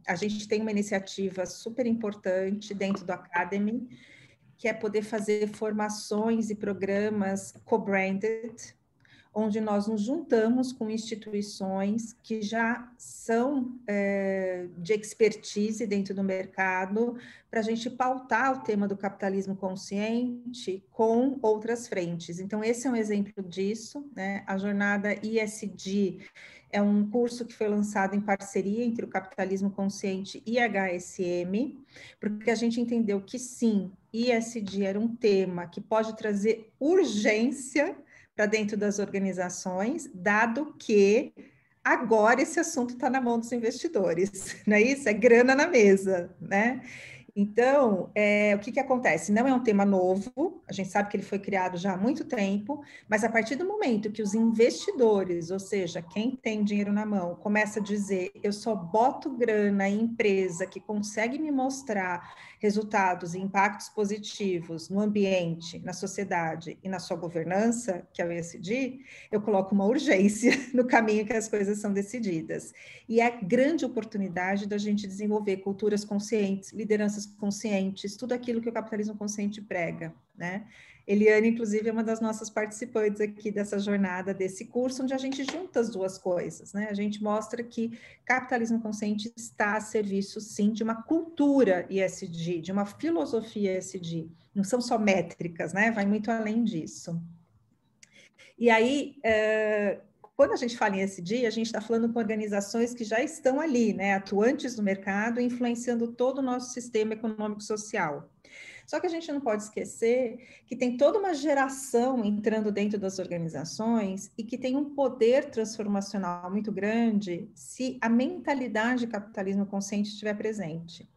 A gente tem uma iniciativa super importante dentro do Academy, que é poder fazer formações e programas co-branded, onde nós nos juntamos com instituições que já são de expertise dentro do mercado, para a gente pautar o tema do capitalismo consciente com outras frentes. Então, esse é um exemplo disso, né? A jornada ISD é um curso que foi lançado em parceria entre o Capitalismo Consciente e a HSM, porque a gente entendeu que, sim, ISD era um tema que pode trazer urgência para dentro das organizações, dado que agora esse assunto está na mão dos investidores, não é isso? É grana na mesa, né? Então, o que acontece? Não é um tema novo, a gente sabe que ele foi criado já há muito tempo, mas a partir do momento que os investidores, ou seja, quem tem dinheiro na mão, começa a dizer, eu só boto grana em empresa que consegue me mostrar resultados e impactos positivos no ambiente, na sociedade e na sua governança, que é o ESG, eu coloco uma urgência no caminho que as coisas são decididas. E é a grande oportunidade da gente desenvolver culturas conscientes, lideranças conscientes, tudo aquilo que o capitalismo consciente prega, né? Eliane, inclusive, é uma das nossas participantes aqui dessa jornada, desse curso, onde a gente junta as duas coisas, né? A gente mostra que capitalismo consciente está a serviço, sim, de uma cultura ESG, de uma filosofia ESG. Não são só métricas, né? Vai muito além disso. E aí, quando a gente fala em ESG, a gente está falando com organizações que já estão ali, né? Atuantes no mercado, influenciando todo o nosso sistema econômico-social. Só que a gente não pode esquecer que tem toda uma geração entrando dentro das organizações e que tem um poder transformacional muito grande se a mentalidade de capitalismo consciente estiver presente.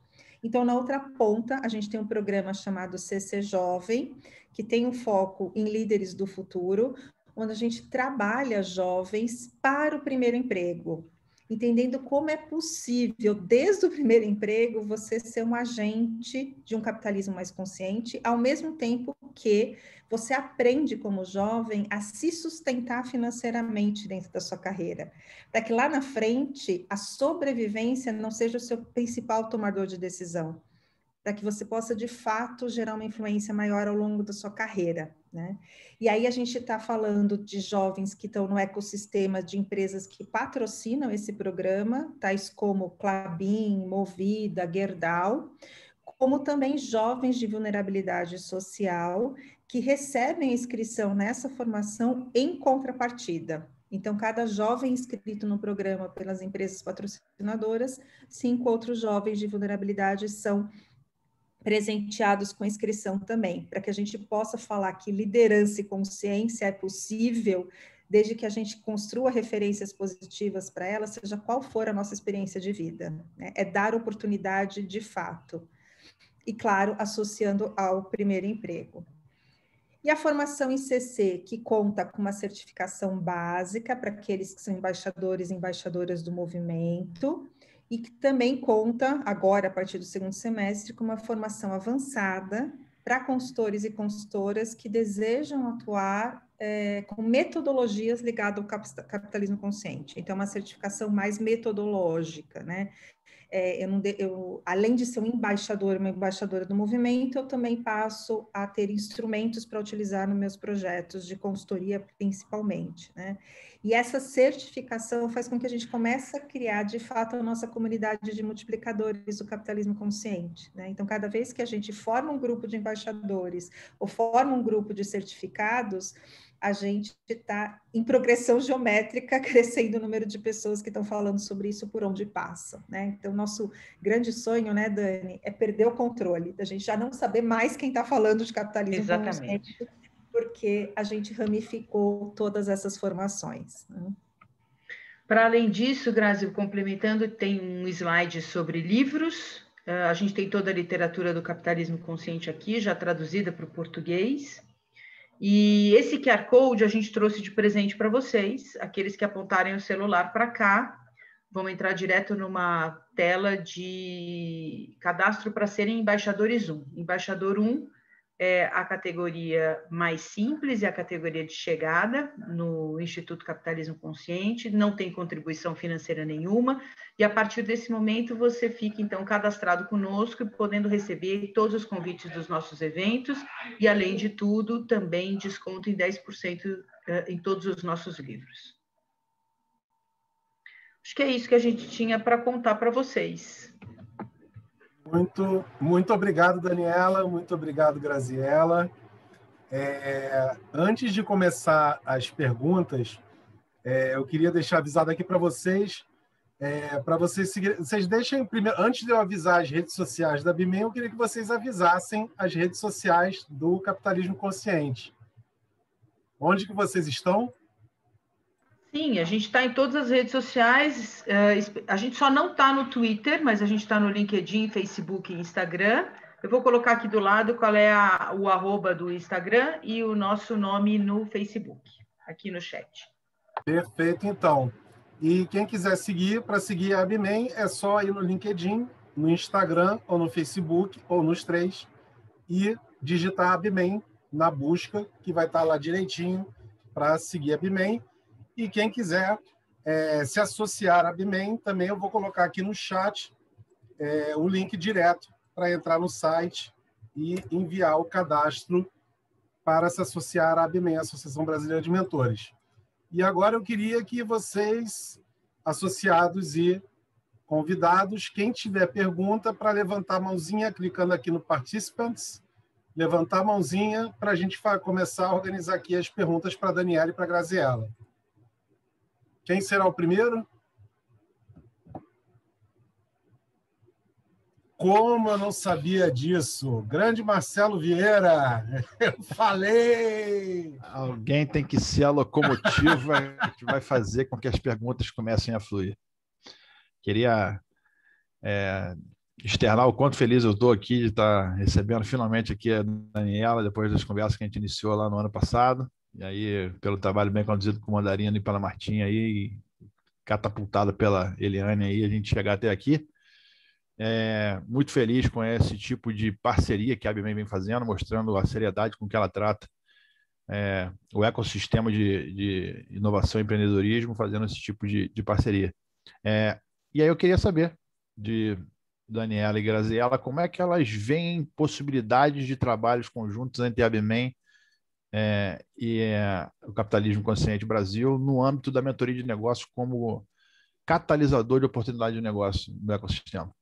Então, na outra ponta, a gente tem um programa chamado CC Jovem, que tem um foco em líderes do futuro, onde a gente trabalha jovens para o primeiro emprego, entendendo como é possível, desde o primeiro emprego, você ser um agente de um capitalismo mais consciente, ao mesmo tempo que você aprende como jovem a se sustentar financeiramente dentro da sua carreira, para que lá na frente a sobrevivência não seja o seu principal tomador de decisão, para que você possa de fato gerar uma influência maior ao longo da sua carreira, né? E aí a gente está falando de jovens que estão no ecossistema de empresas que patrocinam esse programa, tais como Klabin, Movida, Gerdau, como também jovens de vulnerabilidade social que recebem inscrição nessa formação em contrapartida. Então, cada jovem inscrito no programa pelas empresas patrocinadoras, 5 outros jovens de vulnerabilidade são presenteados com inscrição também, para que a gente possa falar que liderança e consciência é possível, desde que a gente construa referências positivas para ela, seja qual for a nossa experiência de vida, né? É dar oportunidade de fato. E, claro, associando ao primeiro emprego. E a formação em CC, que conta com uma certificação básica para aqueles que são embaixadores e embaixadoras do movimento, e que também conta, agora, a partir do segundo semestre, com uma formação avançada para consultores e consultoras que desejam atuar com metodologias ligadas ao capitalismo consciente. Então, uma certificação mais metodológica, né? Além de ser um embaixador, uma embaixadora do movimento, eu também passo a ter instrumentos para utilizar nos meus projetos de consultoria, principalmente, né? E essa certificação faz com que a gente comece a criar, de fato, a nossa comunidade de multiplicadores do capitalismo consciente, né? Então, cada vez que a gente forma um grupo de embaixadores ou forma um grupo de certificados, a gente está em progressão geométrica, crescendo o número de pessoas que estão falando sobre isso por onde passam, né? Então, nosso grande sonho, né, Dani, é perder o controle, da gente já não saber mais quem está falando de capitalismo consciente, porque a gente ramificou todas essas formações, né? Para além disso, Grazi, complementando, tem um slide sobre livros. A gente tem toda a literatura do capitalismo consciente aqui, já traduzida para o português. E esse QR Code a gente trouxe de presente para vocês, aqueles que apontarem o celular para cá, vão entrar direto numa tela de cadastro para serem embaixadores 1. Embaixador 1 é a categoria mais simples e a categoria de chegada no Instituto Capitalismo Consciente, não tem contribuição financeira nenhuma, e a partir desse momento você fica, então, cadastrado conosco e podendo receber todos os convites dos nossos eventos, e, além de tudo, também desconto em 10% em todos os nossos livros. Acho que é isso que a gente tinha para contar para vocês. Muito obrigado, Daniela. Muito obrigado, Graziela. Antes de começar as perguntas, eu queria deixar avisado aqui para vocês seguirem. Vocês deixem primeiro, antes de eu avisar as redes sociais da Abimem, eu queria que vocês avisassem as redes sociais do Capitalismo Consciente. Onde que vocês estão? Sim, a gente está em todas as redes sociais, a gente só não está no Twitter, mas a gente está no LinkedIn, Facebook e Instagram. Eu vou colocar aqui do lado qual é o arroba do Instagram e o nosso nome no Facebook, aqui no chat. Perfeito, então. E quem quiser seguir, para seguir a Abimem, é só ir no LinkedIn, no Instagram ou no Facebook, ou nos três, e digitar Abimem na busca, que vai estar lá direitinho para seguir a Abimem. E quem quiser se associar à Abimem, também eu vou colocar aqui no chat o link direto para entrar no site e enviar o cadastro para se associar à Abimem, Associação Brasileira de Mentores. E agora eu queria que vocês, associados e convidados, quem tiver pergunta, para levantar a mãozinha, clicando aqui no Participants, levantar a mãozinha para a gente começar a organizar aqui as perguntas para a Daniela e para a Graziela. Quem será o primeiro? Como eu não sabia disso? Grande Marcelo Vieira, eu falei! Alguém tem que ser a locomotiva que vai fazer com que as perguntas comecem a fluir. Queria externar o quanto feliz eu estou aqui de estar recebendo finalmente aqui a Daniela, depois das conversas que a gente iniciou lá no ano passado. E aí, pelo trabalho bem conduzido com o Mandarino e pela Martinha aí, catapultada pela Eliane aí, a gente chegar até aqui. Muito feliz com esse tipo de parceria que a Abimem vem fazendo, mostrando a seriedade com que ela trata o ecossistema de inovação e empreendedorismo, fazendo esse tipo de parceria. E aí eu queria saber de Daniela e Graziela como é que elas veem possibilidades de trabalhos conjuntos entre a Abimem o Capitalismo Consciente Brasil no âmbito da mentoria de negócios como catalisador de oportunidade de negócio no ecossistema.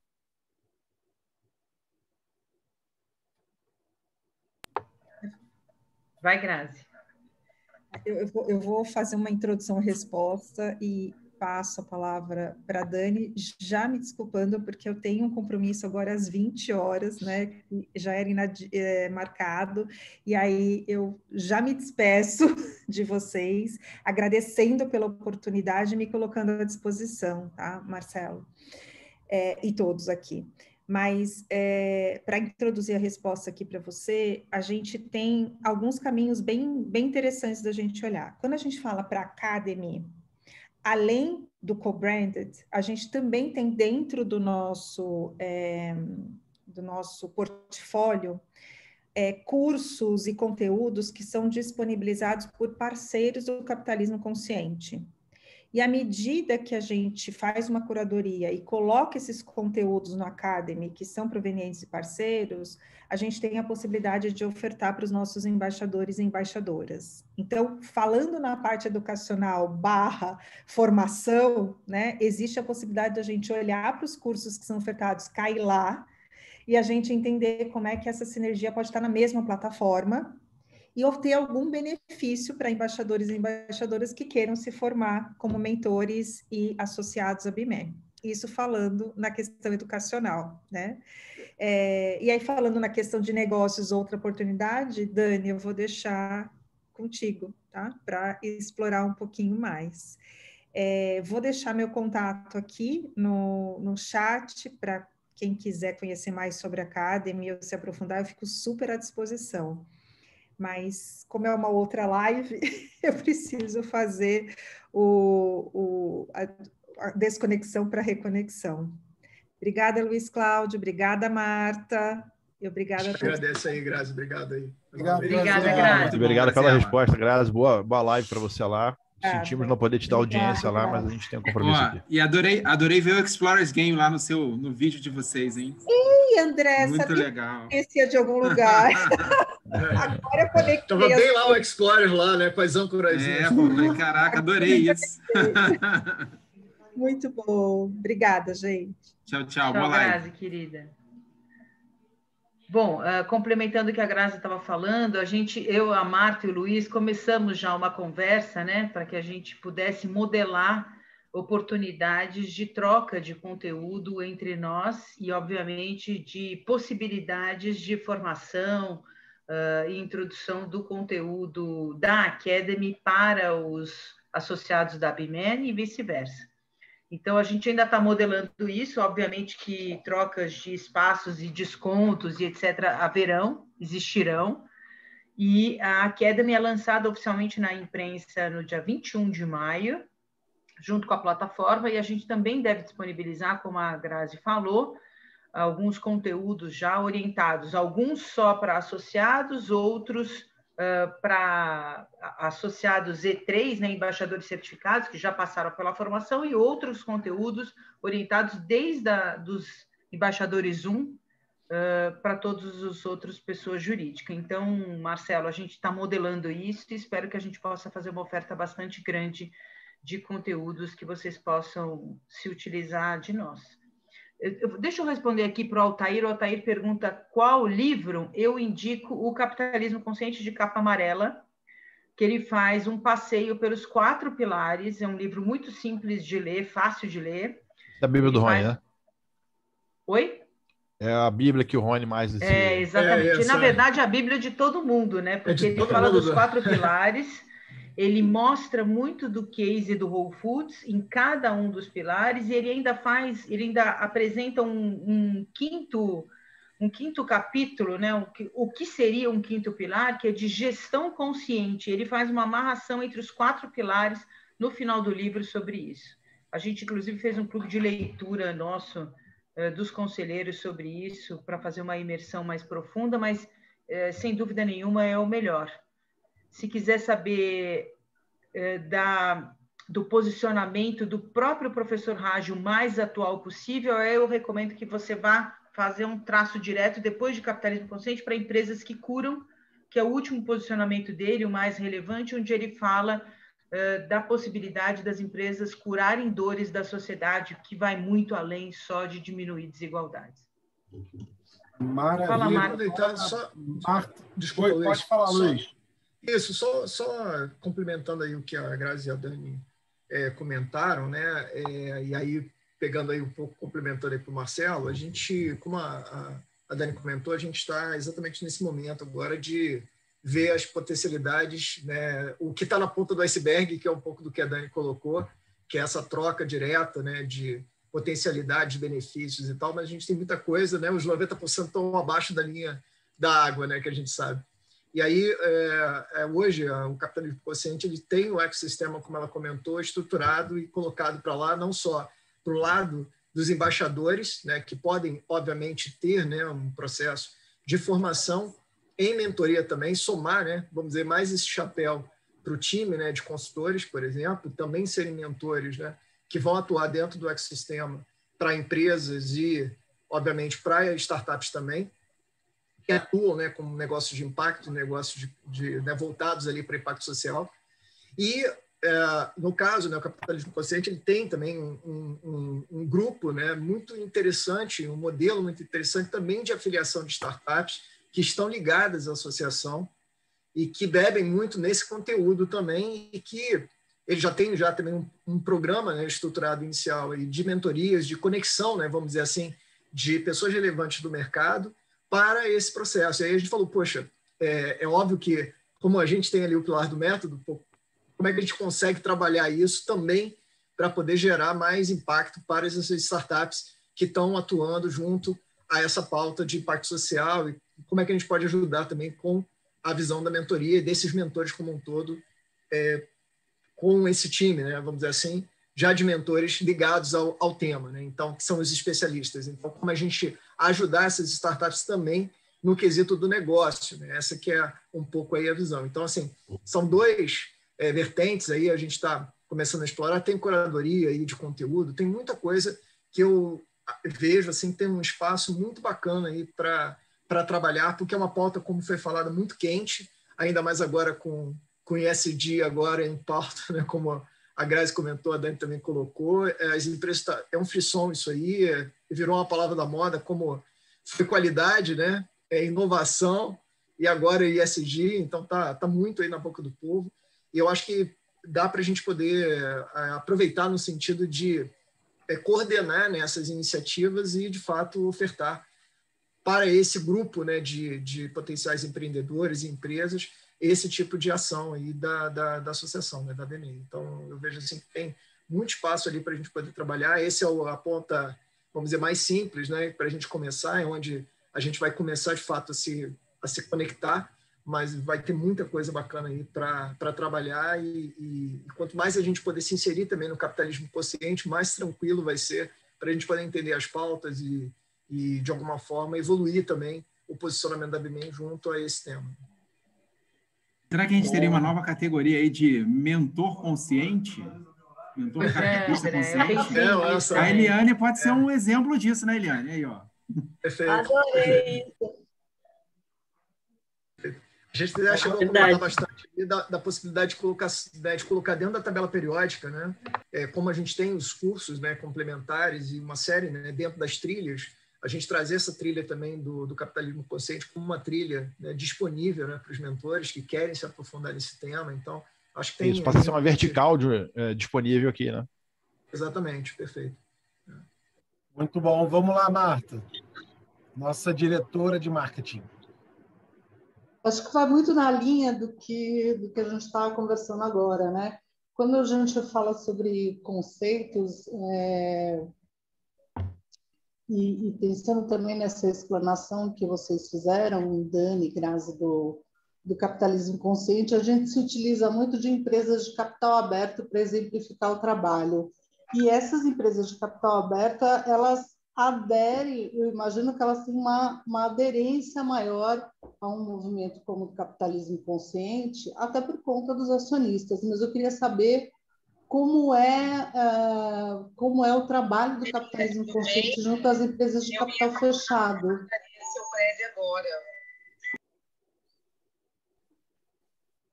Vai, Grazi. Eu vou fazer uma introdução à resposta e passo a palavra para a Dani, já me desculpando, porque eu tenho um compromisso agora às 20 horas, né, que já era marcado, e aí eu já me despeço de vocês, agradecendo pela oportunidade e me colocando à disposição, tá, Marcelo? E todos aqui. Mas, para introduzir a resposta aqui para você, a gente tem alguns caminhos bem interessantes da gente olhar. Quando a gente fala para Academy, além do co-branded, a gente também tem dentro do nosso portfólio cursos e conteúdos que são disponibilizados por parceiros do Capitalismo Consciente. E à medida que a gente faz uma curadoria e coloca esses conteúdos no Academy, que são provenientes de parceiros, a gente tem a possibilidade de ofertar para os nossos embaixadores e embaixadoras. Então, falando na parte educacional / formação, né, existe a possibilidade de a gente olhar para os cursos que são ofertados, cair lá, e a gente entender como é que essa sinergia pode estar na mesma plataforma, e obter algum benefício para embaixadores e embaixadoras que queiram se formar como mentores e associados à BIME. Isso falando na questão educacional, né? E aí, falando na questão de negócios, outra oportunidade, Dani, eu vou deixar contigo, tá? Para explorar um pouquinho mais. Vou deixar meu contato aqui no chat para quem quiser conhecer mais sobre a Academy ou se aprofundar, eu fico super à disposição. Mas, como é uma outra live, eu preciso fazer a desconexão para reconexão. Obrigada, Luiz Cláudio. Obrigada, Marta. E obrigada a todos. Agradece aí, Grazi. Obrigado aí. Obrigada, Grazi. Obrigado pela resposta, Grazi. Boa live para você lá. Sentimos não poder te dar audiência lá, mas a gente tem um compromisso aqui. E adorei ver o Explorers Game lá no vídeo de vocês, hein? Ei, André, muito sabia legal. Que conhecia de algum lugar. Agora eu conectei. Tava bem lá o Explorer lá, né? Com as âncorazinhas. Caraca, adorei isso. Muito bom. Obrigada, gente. Tchau. Boa live. Grazi, querida. Bom, complementando o que a Grazi estava falando, eu, a Marta e o Luiz começamos já uma conversa, né, para que a gente pudesse modelar oportunidades de troca de conteúdo entre nós e, obviamente, de possibilidades de formação e introdução do conteúdo da Academy para os associados da BIMEN e vice-versa. Então, a gente ainda está modelando isso, obviamente que trocas de espaços e descontos e etc. existirão, e a Academy é lançada oficialmente na imprensa no dia 21 de maio, junto com a plataforma, e a gente também deve disponibilizar, como a Grazi falou, alguns conteúdos já orientados, alguns só para associados, outros para associados E3, né, embaixadores certificados, que já passaram pela formação, e outros conteúdos orientados desde dos embaixadores 1 para todos os outros pessoas jurídicas. Então, Marcelo, a gente está modelando isso e espero que a gente possa fazer uma oferta bastante grande de conteúdos que vocês possam se utilizar de nós. Deixa eu responder aqui para o Altair. O Altair pergunta qual livro. Eu indico o Capitalismo Consciente de capa amarela, que ele faz um passeio pelos 4 pilares. É um livro muito simples de ler, fácil de ler. É a Bíblia do Rony, né? Oi? É a Bíblia que o Rony mais... Exatamente. E, na verdade, a Bíblia de todo mundo, né? Porque ele fala dos 4 pilares... Ele mostra muito do case do Whole Foods em cada um dos pilares, e ele ainda apresenta um quinto capítulo, né? O que seria um quinto pilar, que é de gestão consciente. Ele faz uma amarração entre os 4 pilares no final do livro sobre isso. A gente, inclusive, fez um clube de leitura nosso dos conselheiros sobre isso, para fazer uma imersão mais profunda, mas, sem dúvida nenhuma, é o melhor. Se quiser saber do posicionamento do próprio professor Raj o mais atual possível, eu recomendo que você vá fazer um traço direto depois de Capitalismo Consciente para empresas que curam, que é o último posicionamento dele, o mais relevante, onde ele fala da possibilidade das empresas curarem dores da sociedade, que vai muito além só de diminuir desigualdades. Maravilha. Fala, Marta. Marta. Desculpa, Luiz. Pode falar, Luiz. Isso, só complementando aí o que a Grazi e a Dani comentaram, né? E aí, pegando aí um pouco, complementando aí para o Marcelo, a gente, como a Dani comentou, a gente está exatamente nesse momento agora de ver as potencialidades, né? O que está na ponta do iceberg, que é um pouco do que a Dani colocou, que é essa troca direta, né, de potencialidades, benefícios e tal, mas a gente tem muita coisa, né? Os 90% estão abaixo da linha da água, né, que a gente sabe. E aí, hoje, o capitalismo consciente ele tem o ecossistema, como ela comentou, estruturado e colocado para lá, não só para o lado dos embaixadores, né, que podem, obviamente, ter, né, um processo de formação em mentoria também, somar, né, vamos dizer, mais esse chapéu para o time, né, de consultores, por exemplo, também serem mentores, né, que vão atuar dentro do ecossistema para empresas e, obviamente, para startups também, que atuam, né, como negócios de impacto, negócios né, voltados ali para impacto social. E, no caso, né, o capitalismo consciente ele tem também um grupo, né, muito interessante, um modelo muito interessante também de afiliação de startups que estão ligadas à associação e que bebem muito nesse conteúdo também e que ele já tem também um programa, né, estruturado inicial aí de mentorias, de conexão, né, vamos dizer assim, de pessoas relevantes do mercado para esse processo. E aí a gente falou, poxa, é óbvio que, como a gente tem ali o pilar do método, como é que a gente consegue trabalhar isso também para poder gerar mais impacto para essas startups que estão atuando junto a essa pauta de impacto social e como é que a gente pode ajudar também com a visão da mentoria e desses mentores como um todo, com esse time, né, vamos dizer assim, já de mentores ligados ao tema, né? Então, que são os especialistas. Então, como a gente ajudar essas startups também no quesito do negócio, né? Essa que é um pouco aí a visão. Então, assim, são dois vertentes aí, a gente está começando a explorar, tem curadoria aí de conteúdo, tem muita coisa que eu vejo, assim, tem um espaço muito bacana aí para trabalhar, porque é uma pauta, como foi falado, muito quente, ainda mais agora com ESG agora em pauta, né? Como a Grazi comentou, a Dani também colocou, as empresas, é um frisson isso aí, virou uma palavra da moda, como foi qualidade, né? Inovação, e agora ESG, então tá muito aí na boca do povo, e eu acho que dá para a gente poder aproveitar no sentido de coordenar, né, essas iniciativas e, de fato, ofertar para esse grupo, né, de potenciais empreendedores e empresas esse tipo de ação aí da associação, né, da DNI. Então, eu vejo assim que tem muito espaço ali para a gente poder trabalhar. Esse é a ponta, vamos dizer, mais simples, né, para a gente começar, é onde a gente vai começar, de fato, a se conectar, mas vai ter muita coisa bacana aí para trabalhar e quanto mais a gente poder se inserir também no capitalismo consciente, mais tranquilo vai ser para a gente poder entender as pautas e, de alguma forma, evoluir também o posicionamento da BIMEM junto a esse tema. Será que a gente teria uma nova categoria aí de mentor consciente? Mentor capitalista consciente? A Eliane pode ser um exemplo disso, né, Eliane? Aí, ó. Perfeito. Adorei isso. A gente já chegou a comentar bastante da possibilidade de colocar dentro da tabela periódica, né? Como a gente tem os cursos, né, complementares e uma série, né, dentro das trilhas, a gente trazer essa trilha também do capitalismo consciente como uma trilha, né, disponível, né, para os mentores que querem se aprofundar nesse tema. Então, acho que tem... Isso passa a ser uma vertical disponível aqui, né? Exatamente, perfeito. Muito bom. Vamos lá, Marta. Nossa diretora de marketing. Acho que vai muito na linha do que a gente estava conversando agora, né? Quando a gente fala sobre conceitos, e pensando também nessa explanação que vocês fizeram, Dani, Grazi, do capitalismo consciente, a gente se utiliza muito de empresas de capital aberto para exemplificar o trabalho. E essas empresas de capital aberto, elas aderem, eu imagino que elas têm uma aderência maior a um movimento como o capitalismo consciente, até por conta dos acionistas. Mas eu queria saber como é o trabalho do capitalismo consciente junto às empresas de capital fechado.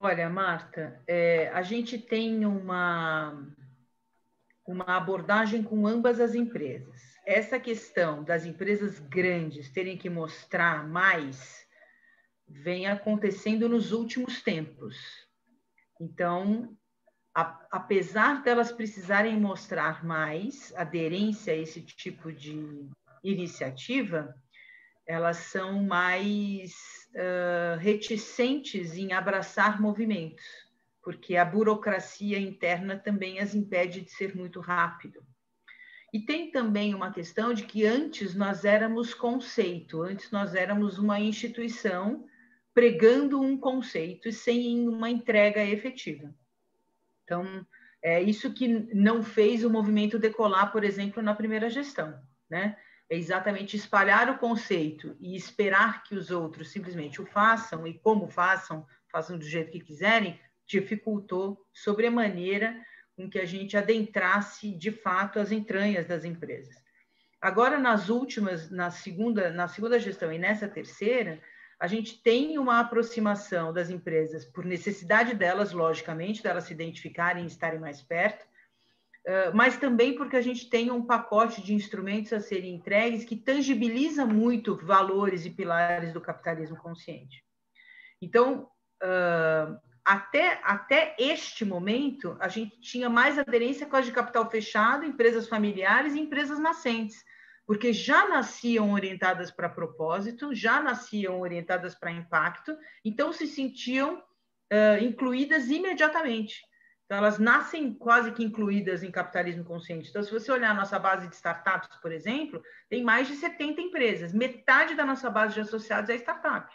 Olha, Marta, a gente tem uma abordagem com ambas as empresas. Essa questão das empresas grandes terem que mostrar mais vem acontecendo nos últimos tempos. Então, apesar delas precisarem mostrar mais aderência a esse tipo de iniciativa, elas são mais reticentes em abraçar movimentos, porque a burocracia interna também as impede de ser muito rápido. E tem também uma questão de que antes nós éramos conceito, antes nós éramos uma instituição pregando um conceito e sem uma entrega efetiva. Então, é isso que não fez o movimento decolar, por exemplo, na primeira gestão, né? É exatamente espalhar o conceito e esperar que os outros simplesmente o façam, e como façam do jeito que quiserem, dificultou sobremaneira com que a gente adentrasse, de fato, as entranhas das empresas. Agora, nas últimas, na segunda gestão e nessa terceira, a gente tem uma aproximação das empresas, por necessidade delas, logicamente, delas se identificarem e estarem mais perto, mas também porque a gente tem um pacote de instrumentos a serem entregues que tangibiliza muito valores e pilares do capitalismo consciente. Então, até este momento, a gente tinha mais aderência com as de capital fechado, empresas familiares e empresas nascentes, porque já nasciam orientadas para propósito, já nasciam orientadas para impacto, então se sentiam incluídas imediatamente. Então, elas nascem quase que incluídas em capitalismo consciente. Então, se você olhar a nossa base de startups, por exemplo, tem mais de 70 empresas. Metade da nossa base de associados é startup.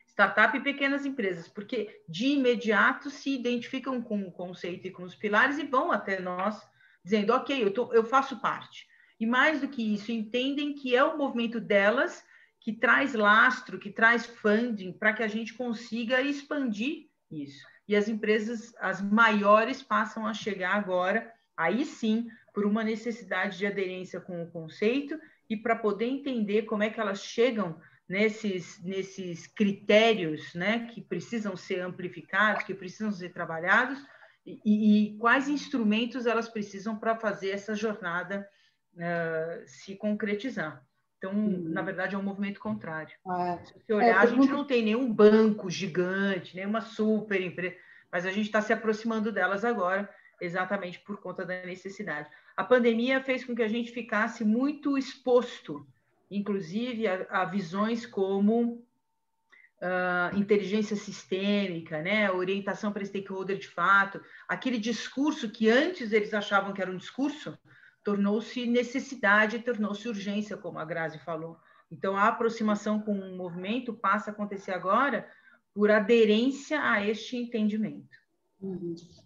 Startup e pequenas empresas, porque de imediato se identificam com o conceito e com os pilares e vão até nós dizendo, ok, eu faço parte. E mais do que isso, entendem que é o movimento delas que traz lastro, que traz funding para que a gente consiga expandir isso. E as empresas, as maiores, passam a chegar agora, aí sim, por uma necessidade de aderência com o conceito e para poder entender como é que elas chegam nesses critérios, né, que precisam ser amplificados, que precisam ser trabalhados, e quais instrumentos elas precisam para fazer essa jornada se concretizar. Então, na verdade, é um movimento contrário. Se você olhar, a gente não tem nenhum banco gigante, nenhuma super empresa, mas a gente está se aproximando delas agora, exatamente por conta da necessidade. A pandemia fez com que a gente ficasse muito exposto, inclusive a visões como inteligência sistêmica, né? Orientação para stakeholder de fato, aquele discurso que antes eles achavam que era um discurso, tornou-se necessidade, tornou-se urgência, como a Grazi falou. Então, a aproximação com o movimento passa a acontecer agora por aderência a este entendimento.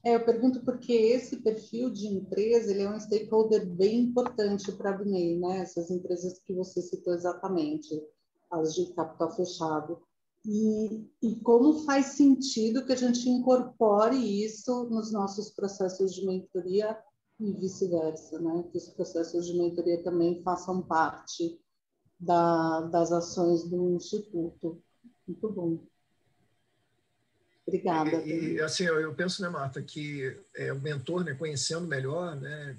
Eu pergunto porque esse perfil de empresa ele é um stakeholder bem importante para a Abney, né? Essas empresas que você citou exatamente, as de capital fechado. E como faz sentido que a gente incorpore isso nos nossos processos de mentoria e vice-versa, né? Que os processos de mentoria também façam parte das ações do Instituto. Muito bom. Obrigada. E assim, eu penso, né, Marta, que o mentor, né, conhecendo melhor, né,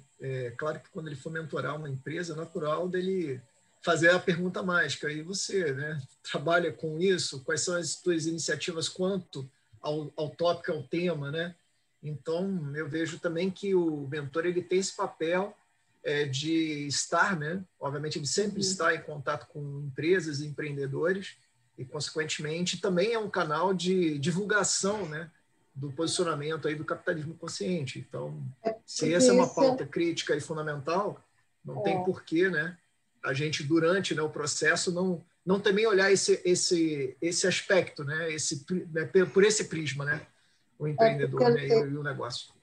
claro que quando ele for mentorar uma empresa, é natural dele fazer a pergunta mágica. E você, né, trabalha com isso? Quais são as suas iniciativas quanto ao tópico, ao tema, né? Então, eu vejo também que o mentor ele tem esse papel de estar, né? Obviamente, ele sempre está em contato com empresas e empreendedores e, consequentemente, também é um canal de divulgação, né, do posicionamento aí do capitalismo consciente. Então, se essa é uma pauta crítica e fundamental, não tem porquê, né, a gente, durante, né, o processo, não também olhar esse aspecto, né, por esse prisma, né? O empreendedor, né, e o negócio.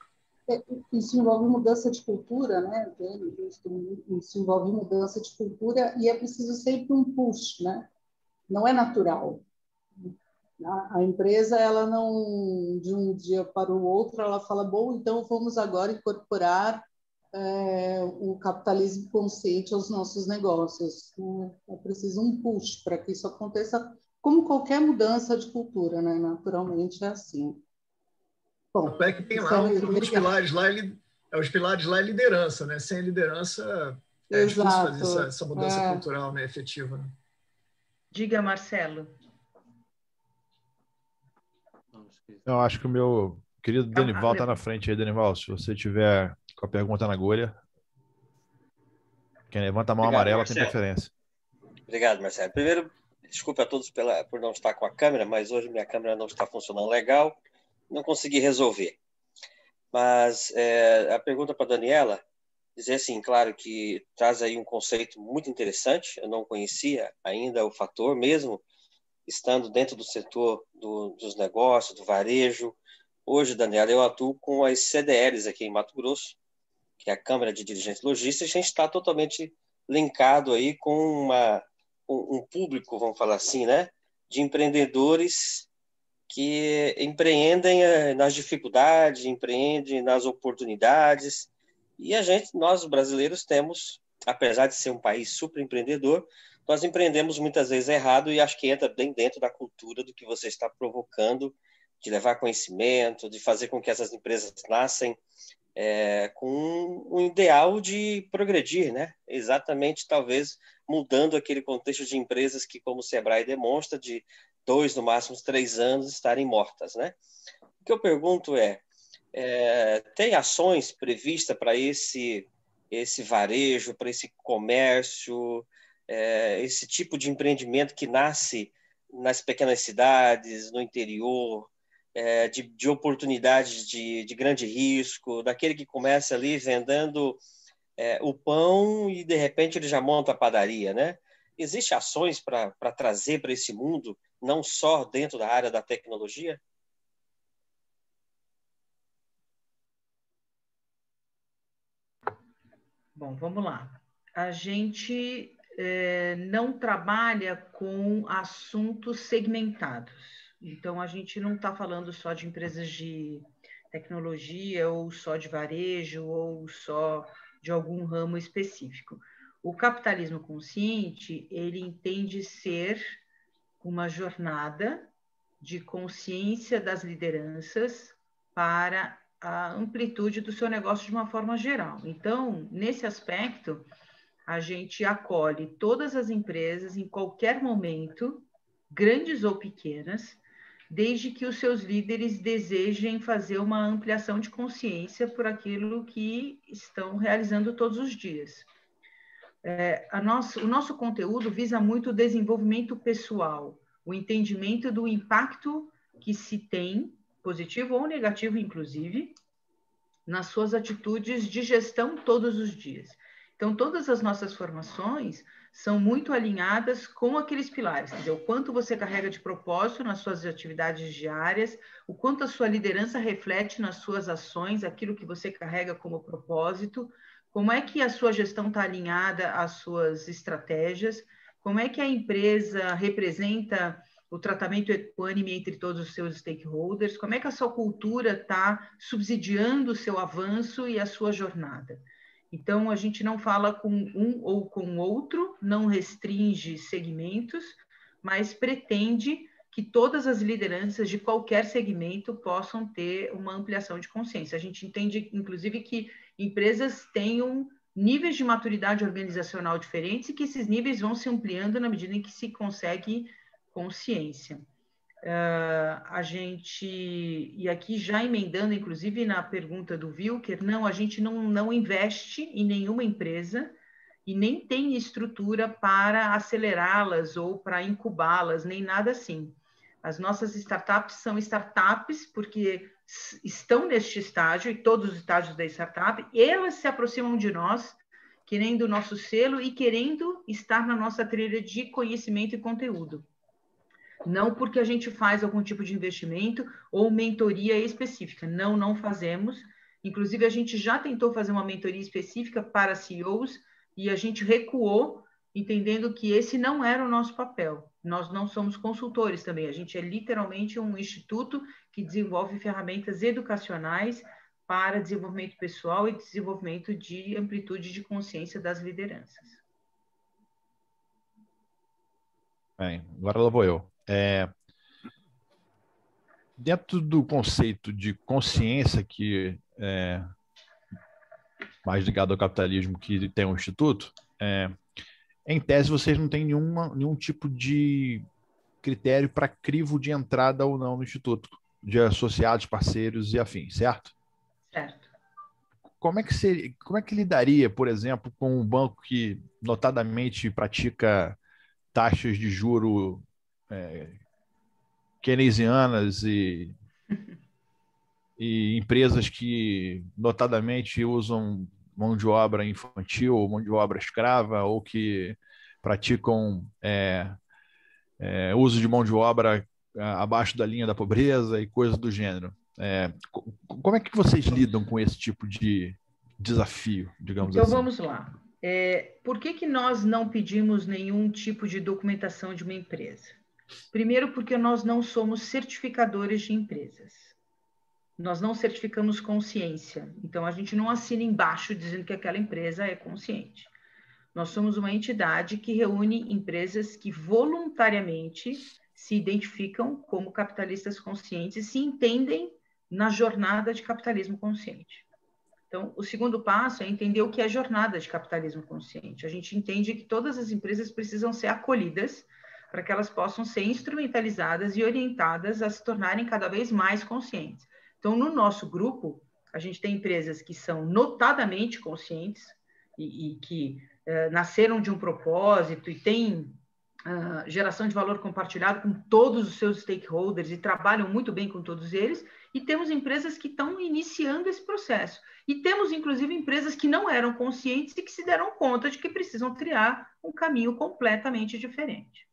Isso envolve mudança de cultura, né? Isso envolve mudança de cultura e é preciso sempre um push, né? Não é natural. A empresa, ela não, de um dia para o outro, ela fala, bom, então vamos agora incorporar o capitalismo consciente aos nossos negócios. É preciso um push para que isso aconteça como qualquer mudança de cultura, né? Naturalmente é assim. Bom, até que tem lá os pilares lá, os pilares lá é liderança, né? Sem liderança é difícil fazer essa mudança cultural, né, efetiva. Né? Diga, Marcelo. Eu acho que o meu querido Denival está na frente aí, Denival. Se você tiver com a pergunta na agulha, quem levanta a mão amarela tem preferência. Obrigado, Marcelo. Primeiro, desculpe a todos por não estar com a câmera, mas hoje minha câmera não está funcionando legal, não consegui resolver. Mas a pergunta para a Daniela, dizer assim, claro que traz aí um conceito muito interessante, eu não conhecia ainda o fator, mesmo estando dentro do setor dos negócios, do varejo. Hoje, Daniela, eu atuo com as CDLs aqui em Mato Grosso, que é a Câmara de Dirigentes Lojistas, e a gente está totalmente linkado aí com um público, vamos falar assim, né, de empreendedores que empreendem nas dificuldades, empreendem nas oportunidades, e nós brasileiros temos, apesar de ser um país super empreendedor, nós empreendemos muitas vezes errado, e acho que entra bem dentro da cultura do que você está provocando, de levar conhecimento, de fazer com que essas empresas nascem com um ideal de progredir, né? Exatamente, talvez, mudando aquele contexto de empresas que, como o Sebrae demonstra, de 2, no máximo 3 anos, estarem mortas, né? O que eu pergunto tem ações previstas para esse varejo, para esse comércio, esse tipo de empreendimento que nasce nas pequenas cidades, no interior, de oportunidades de grande risco, daquele que começa ali vendendo o pão e, de repente, ele já monta a padaria, né? Existem ações para trazer para esse mundo, não só dentro da área da tecnologia? Bom, vamos lá. A gente não trabalha com assuntos segmentados. Então, a gente não está falando só de empresas de tecnologia, ou só de varejo, ou só de algum ramo específico. O capitalismo consciente, ele entende ser uma jornada de consciência das lideranças para a amplitude do seu negócio de uma forma geral. Então, nesse aspecto, a gente acolhe todas as empresas em qualquer momento, grandes ou pequenas, desde que os seus líderes desejem fazer uma ampliação de consciência por aquilo que estão realizando todos os dias. O nosso conteúdo visa muito o desenvolvimento pessoal, o entendimento do impacto que se tem, positivo ou negativo, inclusive, nas suas atitudes de gestão todos os dias. Então, todas as nossas formações são muito alinhadas com aqueles pilares, quer dizer, o quanto você carrega de propósito nas suas atividades diárias, o quanto a sua liderança reflete nas suas ações, aquilo que você carrega como propósito, como é que a sua gestão está alinhada às suas estratégias, como é que a empresa representa o tratamento equânime entre todos os seus stakeholders, como é que a sua cultura está subsidiando o seu avanço e a sua jornada. Então, a gente não fala com um ou com outro, não restringe segmentos, mas pretende que todas as lideranças de qualquer segmento possam ter uma ampliação de consciência. A gente entende, inclusive, que empresas tenham níveis de maturidade organizacional diferentes e que esses níveis vão se ampliando na medida em que se consegue consciência. E aqui já emendando, inclusive, na pergunta do Wilker, a gente não investe em nenhuma empresa e nem tem estrutura para acelerá-las ou para incubá-las, nem nada assim. As nossas startups são startups porque estão neste estágio, e todos os estágios da startup, elas se aproximam de nós, querendo o nosso selo e querendo estar na nossa trilha de conhecimento e conteúdo. Não porque a gente faz algum tipo de investimento ou mentoria específica. Não fazemos. Inclusive, a gente já tentou fazer uma mentoria específica para CEOs e a gente recuou, entendendo que esse não era o nosso papel. Nós não somos consultores também. A gente é literalmente um instituto que desenvolve ferramentas educacionais para desenvolvimento pessoal e desenvolvimento de amplitude de consciência das lideranças. Bem, agora lá vou eu. Dentro do conceito de consciência, que é mais ligado ao capitalismo que tem o Instituto, em tese vocês não têm nenhum tipo de critério para crivo de entrada ou não no Instituto, de associados, parceiros e afins, certo? Certo. Como é que lidaria, por exemplo, com um banco que notadamente pratica taxas de juro keynesianas e empresas que notadamente usam mão de obra infantil ou mão de obra escrava, ou que praticam uso de mão de obra abaixo da linha da pobreza e coisas do gênero? Como é que vocês lidam com esse tipo de desafio, digamos assim? Então, vamos lá. Por que nós não pedimos nenhum tipo de documentação de uma empresa? Primeiro, porque nós não somos certificadores de empresas. Nós não certificamos consciência. Então, a gente não assina embaixo dizendo que aquela empresa é consciente. Nós somos uma entidade que reúne empresas que voluntariamente se identificam como capitalistas conscientes e se entendem na jornada de capitalismo consciente. Então, o segundo passo é entender o que é jornada de capitalismo consciente. A gente entende que todas as empresas precisam ser acolhidas para que elas possam ser instrumentalizadas e orientadas a se tornarem cada vez mais conscientes. Então, no nosso grupo, a gente tem empresas que são notadamente conscientes e que nasceram de um propósito e têm geração de valor compartilhado com todos os seus stakeholders e trabalham muito bem com todos eles, e temos empresas que estão iniciando esse processo. E temos, inclusive, empresas que não eram conscientes e que se deram conta de que precisam criar um caminho completamente diferente.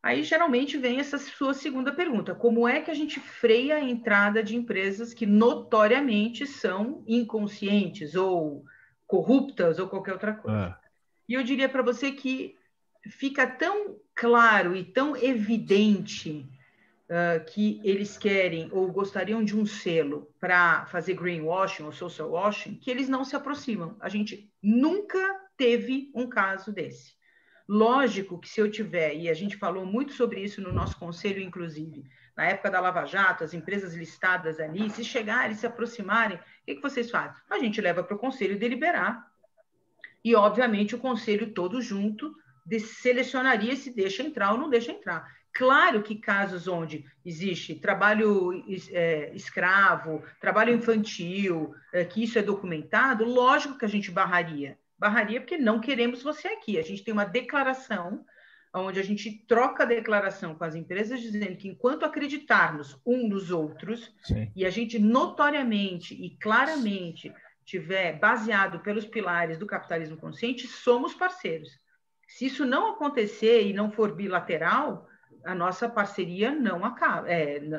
Aí, geralmente, vem essa sua segunda pergunta. Como é que a gente freia a entrada de empresas que notoriamente são inconscientes ou corruptas ou qualquer outra coisa? E eu diria para você que fica tão claro e tão evidente que eles querem ou gostariam de um selo para fazer greenwashing ou social washing, que eles não se aproximam. A gente nunca teve um caso desse. Lógico que se eu tiver, e a gente falou muito sobre isso no nosso conselho, inclusive, na época da Lava Jato, as empresas listadas ali, se chegarem, se aproximarem, o que vocês fazem? A gente leva para o conselho deliberar. E, obviamente, o conselho todo junto selecionaria se deixa entrar ou não deixa entrar. Claro que casos onde existe trabalho escravo, trabalho infantil, que isso é documentado, lógico que a gente barraria. Barraria porque não queremos você aqui. A gente tem uma declaração onde a gente troca a declaração com as empresas dizendo que enquanto acreditarmos um nos outros, sim, e a gente notoriamente e claramente tiver baseado pelos pilares do capitalismo consciente, somos parceiros. Se isso não acontecer e não for bilateral, a nossa parceria não acaba,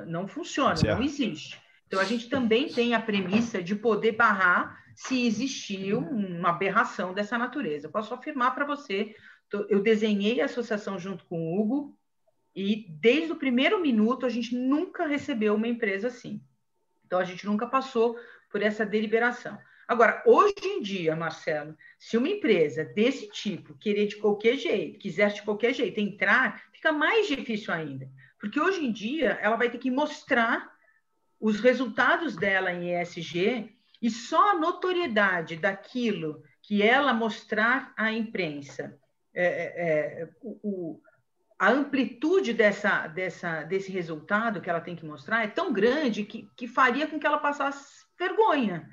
não funciona, certo, não existe. Então, a gente também tem a premissa de poder barrar se existir uma aberração dessa natureza. Eu posso afirmar para você, eu desenhei a associação junto com o Hugo e, desde o primeiro minuto, a gente nunca recebeu uma empresa assim. Então, a gente nunca passou por essa deliberação. Agora, hoje em dia, Marcelo, se uma empresa desse tipo quiser de qualquer jeito entrar, fica mais difícil ainda. Porque hoje em dia ela vai ter que mostrar os resultados dela em ESG e só a notoriedade daquilo que ela mostrar à imprensa, a amplitude desse resultado que ela tem que mostrar é tão grande que faria com que ela passasse vergonha.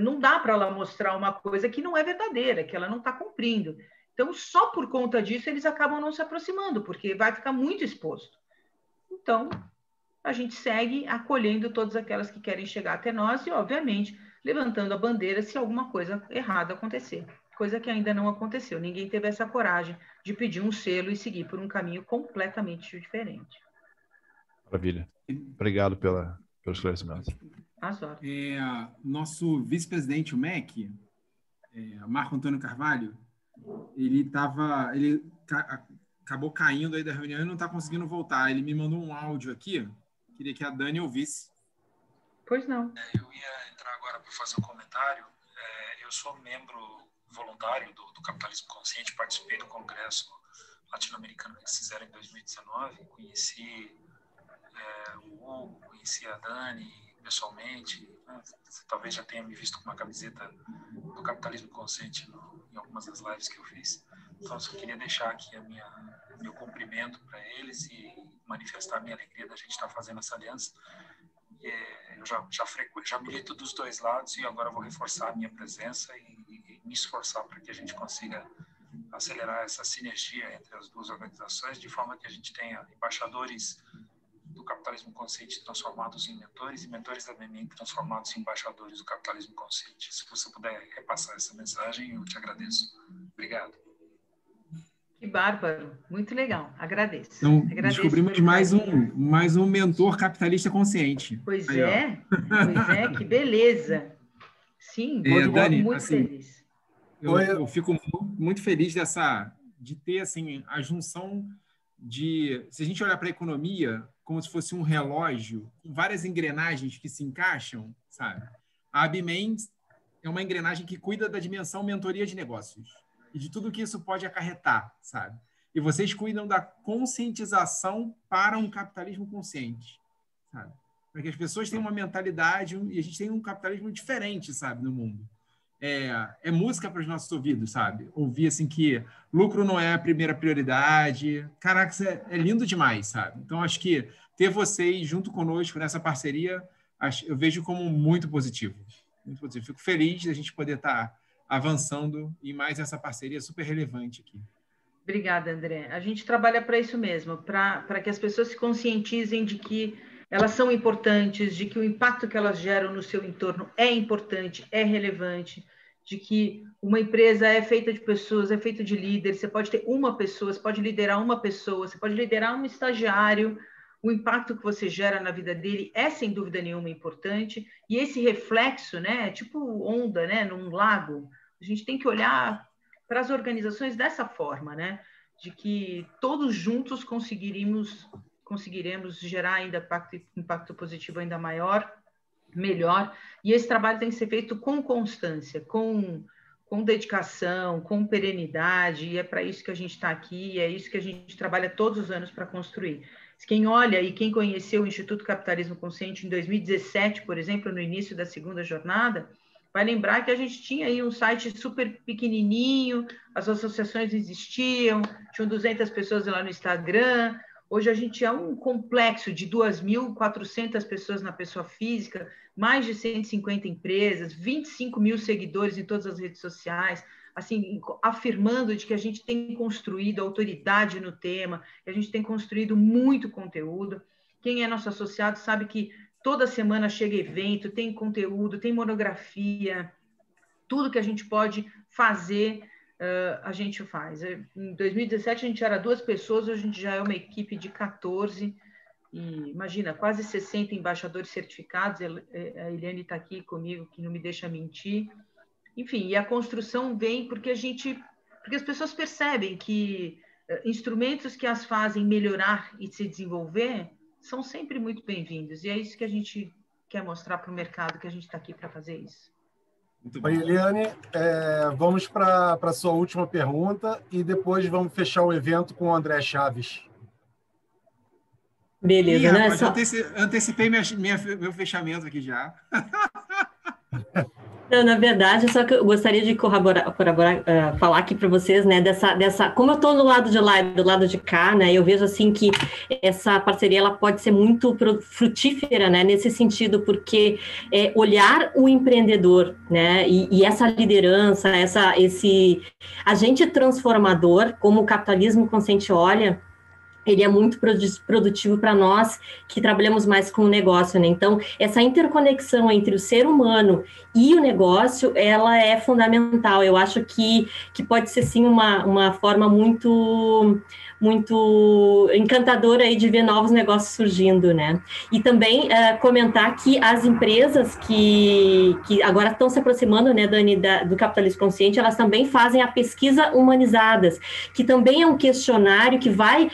Não dá para ela mostrar uma coisa que não é verdadeira, que ela não está cumprindo. Então, só por conta disso, eles acabam não se aproximando, porque vai ficar muito exposto. Então, a gente segue acolhendo todas aquelas que querem chegar até nós e, obviamente, levantando a bandeira se alguma coisa errada acontecer. Coisa que ainda não aconteceu. Ninguém teve essa coragem de pedir um selo e seguir por um caminho completamente diferente. Maravilha. Obrigado pelo esclarecimento. Nosso vice-presidente, o MEC, Marco Antônio Carvalho, ele acabou caindo aí da reunião e não está conseguindo voltar. Ele me mandou um áudio aqui, queria que a Dani ouvisse. Pois não. Eu ia entrar agora para fazer um comentário. Eu sou membro voluntário do Capitalismo Consciente, participei do congresso latino-americano que eles fizeram em 2019. Conheci o Hugo, conheci a Dani pessoalmente, né? Você talvez já tenha me visto com uma camiseta do Capitalismo Consciente em algumas das lives que eu fiz. Então, eu só queria deixar aqui meu cumprimento para eles e manifestar a minha alegria da gente estar fazendo essa aliança. Eu já milito dos dois lados e agora vou reforçar a minha presença e me esforçar para que a gente consiga acelerar essa sinergia entre as duas organizações, de forma que a gente tenha embaixadores do capitalismo consciente transformados em mentores e mentores da BMM transformados em embaixadores do capitalismo consciente. Se você puder repassar essa mensagem, eu te agradeço. Obrigado. Que bárbaro, muito legal, agradeço. Então, agradeço descobrimos mais um mentor capitalista consciente. Pois aí, é, que beleza. Sim, Dani, muito assim, feliz. Eu fico muito feliz de ter assim, a junção se a gente olhar para a economia como se fosse um relógio com várias engrenagens que se encaixam, sabe? A ABMEM é uma engrenagem que cuida da dimensão mentoria de negócios e de tudo que isso pode acarretar, sabe? E vocês cuidam da conscientização para um capitalismo consciente, sabe? Para que as pessoas tenham uma mentalidade e a gente tem um capitalismo diferente, sabe, no mundo. É música para os nossos ouvidos, sabe? Ouvir assim que lucro não é a primeira prioridade. Caraca, isso é lindo demais, sabe? Então, acho que ter vocês junto conosco nessa parceria, eu vejo como muito positivo. Muito positivo. Fico feliz de a gente poder estar avançando em mais essa parceria super relevante aqui. Obrigada, André. A gente trabalha para isso mesmo, para que as pessoas se conscientizem de que elas são importantes, de que o impacto que elas geram no seu entorno é importante, é relevante, de que uma empresa é feita de pessoas, é feita de líderes, você pode ter uma pessoa, você pode liderar uma pessoa, você pode liderar um estagiário, o impacto que você gera na vida dele é, sem dúvida nenhuma, importante, e esse reflexo, né, é tipo onda, né, num lago, a gente tem que olhar para as organizações dessa forma, né, de que todos juntos conseguiremos gerar ainda impacto positivo ainda maior, melhor, e esse trabalho tem que ser feito com constância, com dedicação, com perenidade, e é para isso que a gente está aqui, e é isso que a gente trabalha todos os anos para construir. Quem olha e quem conheceu o Instituto Capitalismo Consciente em 2017, por exemplo, no início da segunda jornada, vai lembrar que a gente tinha aí um site super pequenininho, as associações existiam, tinham 200 pessoas lá no Instagram. Hoje a gente é um complexo de 2.400 pessoas na pessoa física, mais de 150 empresas, 25 mil seguidores em todas as redes sociais, assim, afirmando de que a gente tem construído autoridade no tema, que a gente tem construído muito conteúdo. Quem é nosso associado sabe que toda semana chega evento, tem conteúdo, tem monografia, tudo que a gente pode fazer, a gente faz. Em 2017 a gente era 2 pessoas, hoje a gente já é uma equipe de 14, e imagina, quase 60 embaixadores certificados, a Eliane está aqui comigo, que não me deixa mentir. Enfim, e a construção vem porque as pessoas percebem que instrumentos que as fazem melhorar e se desenvolver são sempre muito bem-vindos, e é isso que a gente quer mostrar para o mercado, que a gente está aqui para fazer isso. Oi, Eliane, vamos para a sua última pergunta e depois vamos fechar o evento com o André Chaves. Beleza, né? Antecipei meu fechamento aqui já. Não, na verdade, só que eu gostaria de falar aqui para vocês, né, como eu estou do lado de lá e do lado de cá, né, eu vejo assim que essa parceria ela pode ser muito frutífera, né, nesse sentido, porque olhar o empreendedor, né, e essa liderança, esse agente transformador, como o capitalismo consciente olha, ele é muito produtivo para nós que trabalhamos mais com o negócio, né? Então, essa interconexão entre o ser humano e o negócio, ela é fundamental. Eu acho que pode ser, sim, uma forma muito encantadora aí de ver novos negócios surgindo, né? E também comentar que as empresas que agora estão se aproximando, né, Dani, do capitalismo consciente, elas também fazem a pesquisa humanizadas, que também é um questionário que vai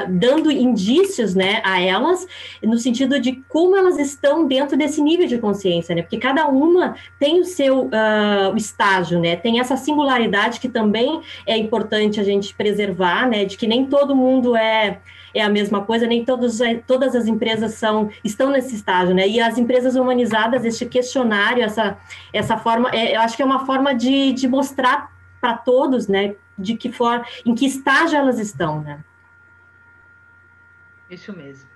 dando indícios, né, a elas, no sentido de como elas estão dentro desse nível de consciência, né, porque cada uma tem o seu o estágio, né, tem essa singularidade que também é importante a gente preservar, né, de que nem todo mundo é a mesma coisa, nem todas as empresas estão nesse estágio, né, e as empresas humanizadas, este questionário, essa forma, eu acho que é uma forma de mostrar para todos, né, de que forma, em que estágio elas estão, né. Isso mesmo.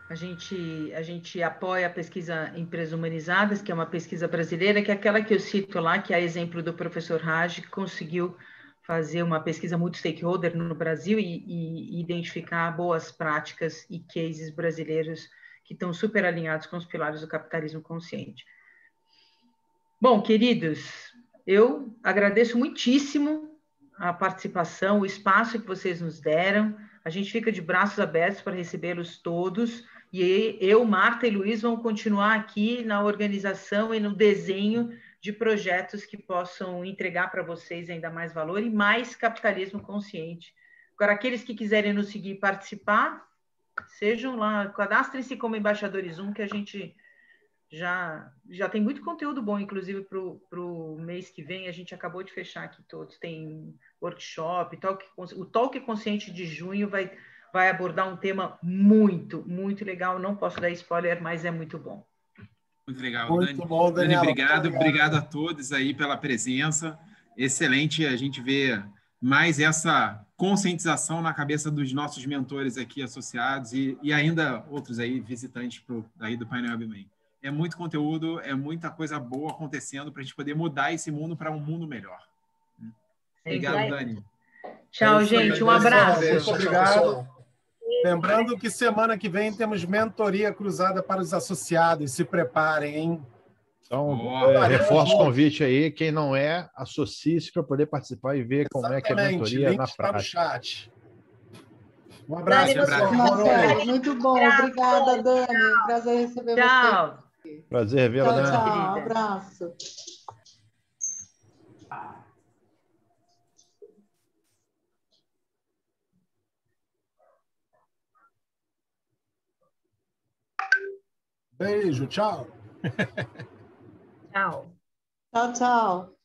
A gente apoia a pesquisa Empresas Humanizadas, que é uma pesquisa brasileira, que é aquela que eu cito lá, que é exemplo do professor Raj, que conseguiu fazer uma pesquisa multi-stakeholder no Brasil e identificar boas práticas e cases brasileiros que estão super alinhados com os pilares do capitalismo consciente. Bom, queridos, eu agradeço muitíssimo a participação, o espaço que vocês nos deram. A gente fica de braços abertos para recebê-los todos. E eu, Marta e Luiz vamos continuar aqui na organização e no desenho de projetos que possam entregar para vocês ainda mais valor e mais capitalismo consciente. Agora, aqueles que quiserem nos seguir e participar, sejam lá, cadastrem-se como embaixadores Zoom, que a gente já tem muito conteúdo bom, inclusive para o mês que vem. A gente acabou de fechar aqui todos. Tem workshop, o Talk Consciente de junho vai abordar um tema muito, muito legal. Não posso dar spoiler, mas é muito bom. Muito legal, muito Dani. Bom, Daniela. Dani, obrigado a todos aí pela presença. Excelente a gente ver mais essa conscientização na cabeça dos nossos mentores aqui associados e ainda outros aí visitantes daí do Painel Webman. É muito conteúdo, é muita coisa boa acontecendo para a gente poder mudar esse mundo para um mundo melhor. Obrigado, Dani. Tchau, gente. Um abraço. Muito obrigado. Lembrando que semana que vem temos mentoria cruzada para os associados. Se preparem, hein? Então, reforço o convite aí. Quem não é, associe-se para poder participar e ver como é que é a mentoria na prática. No chat. Um abraço, pessoal. Muito bom. Obrigada, Dani. Prazer receber você. Prazer vê-la, Dani. Tchau. Um abraço. Beijo, tchau. Tchau. Tchau, tchau.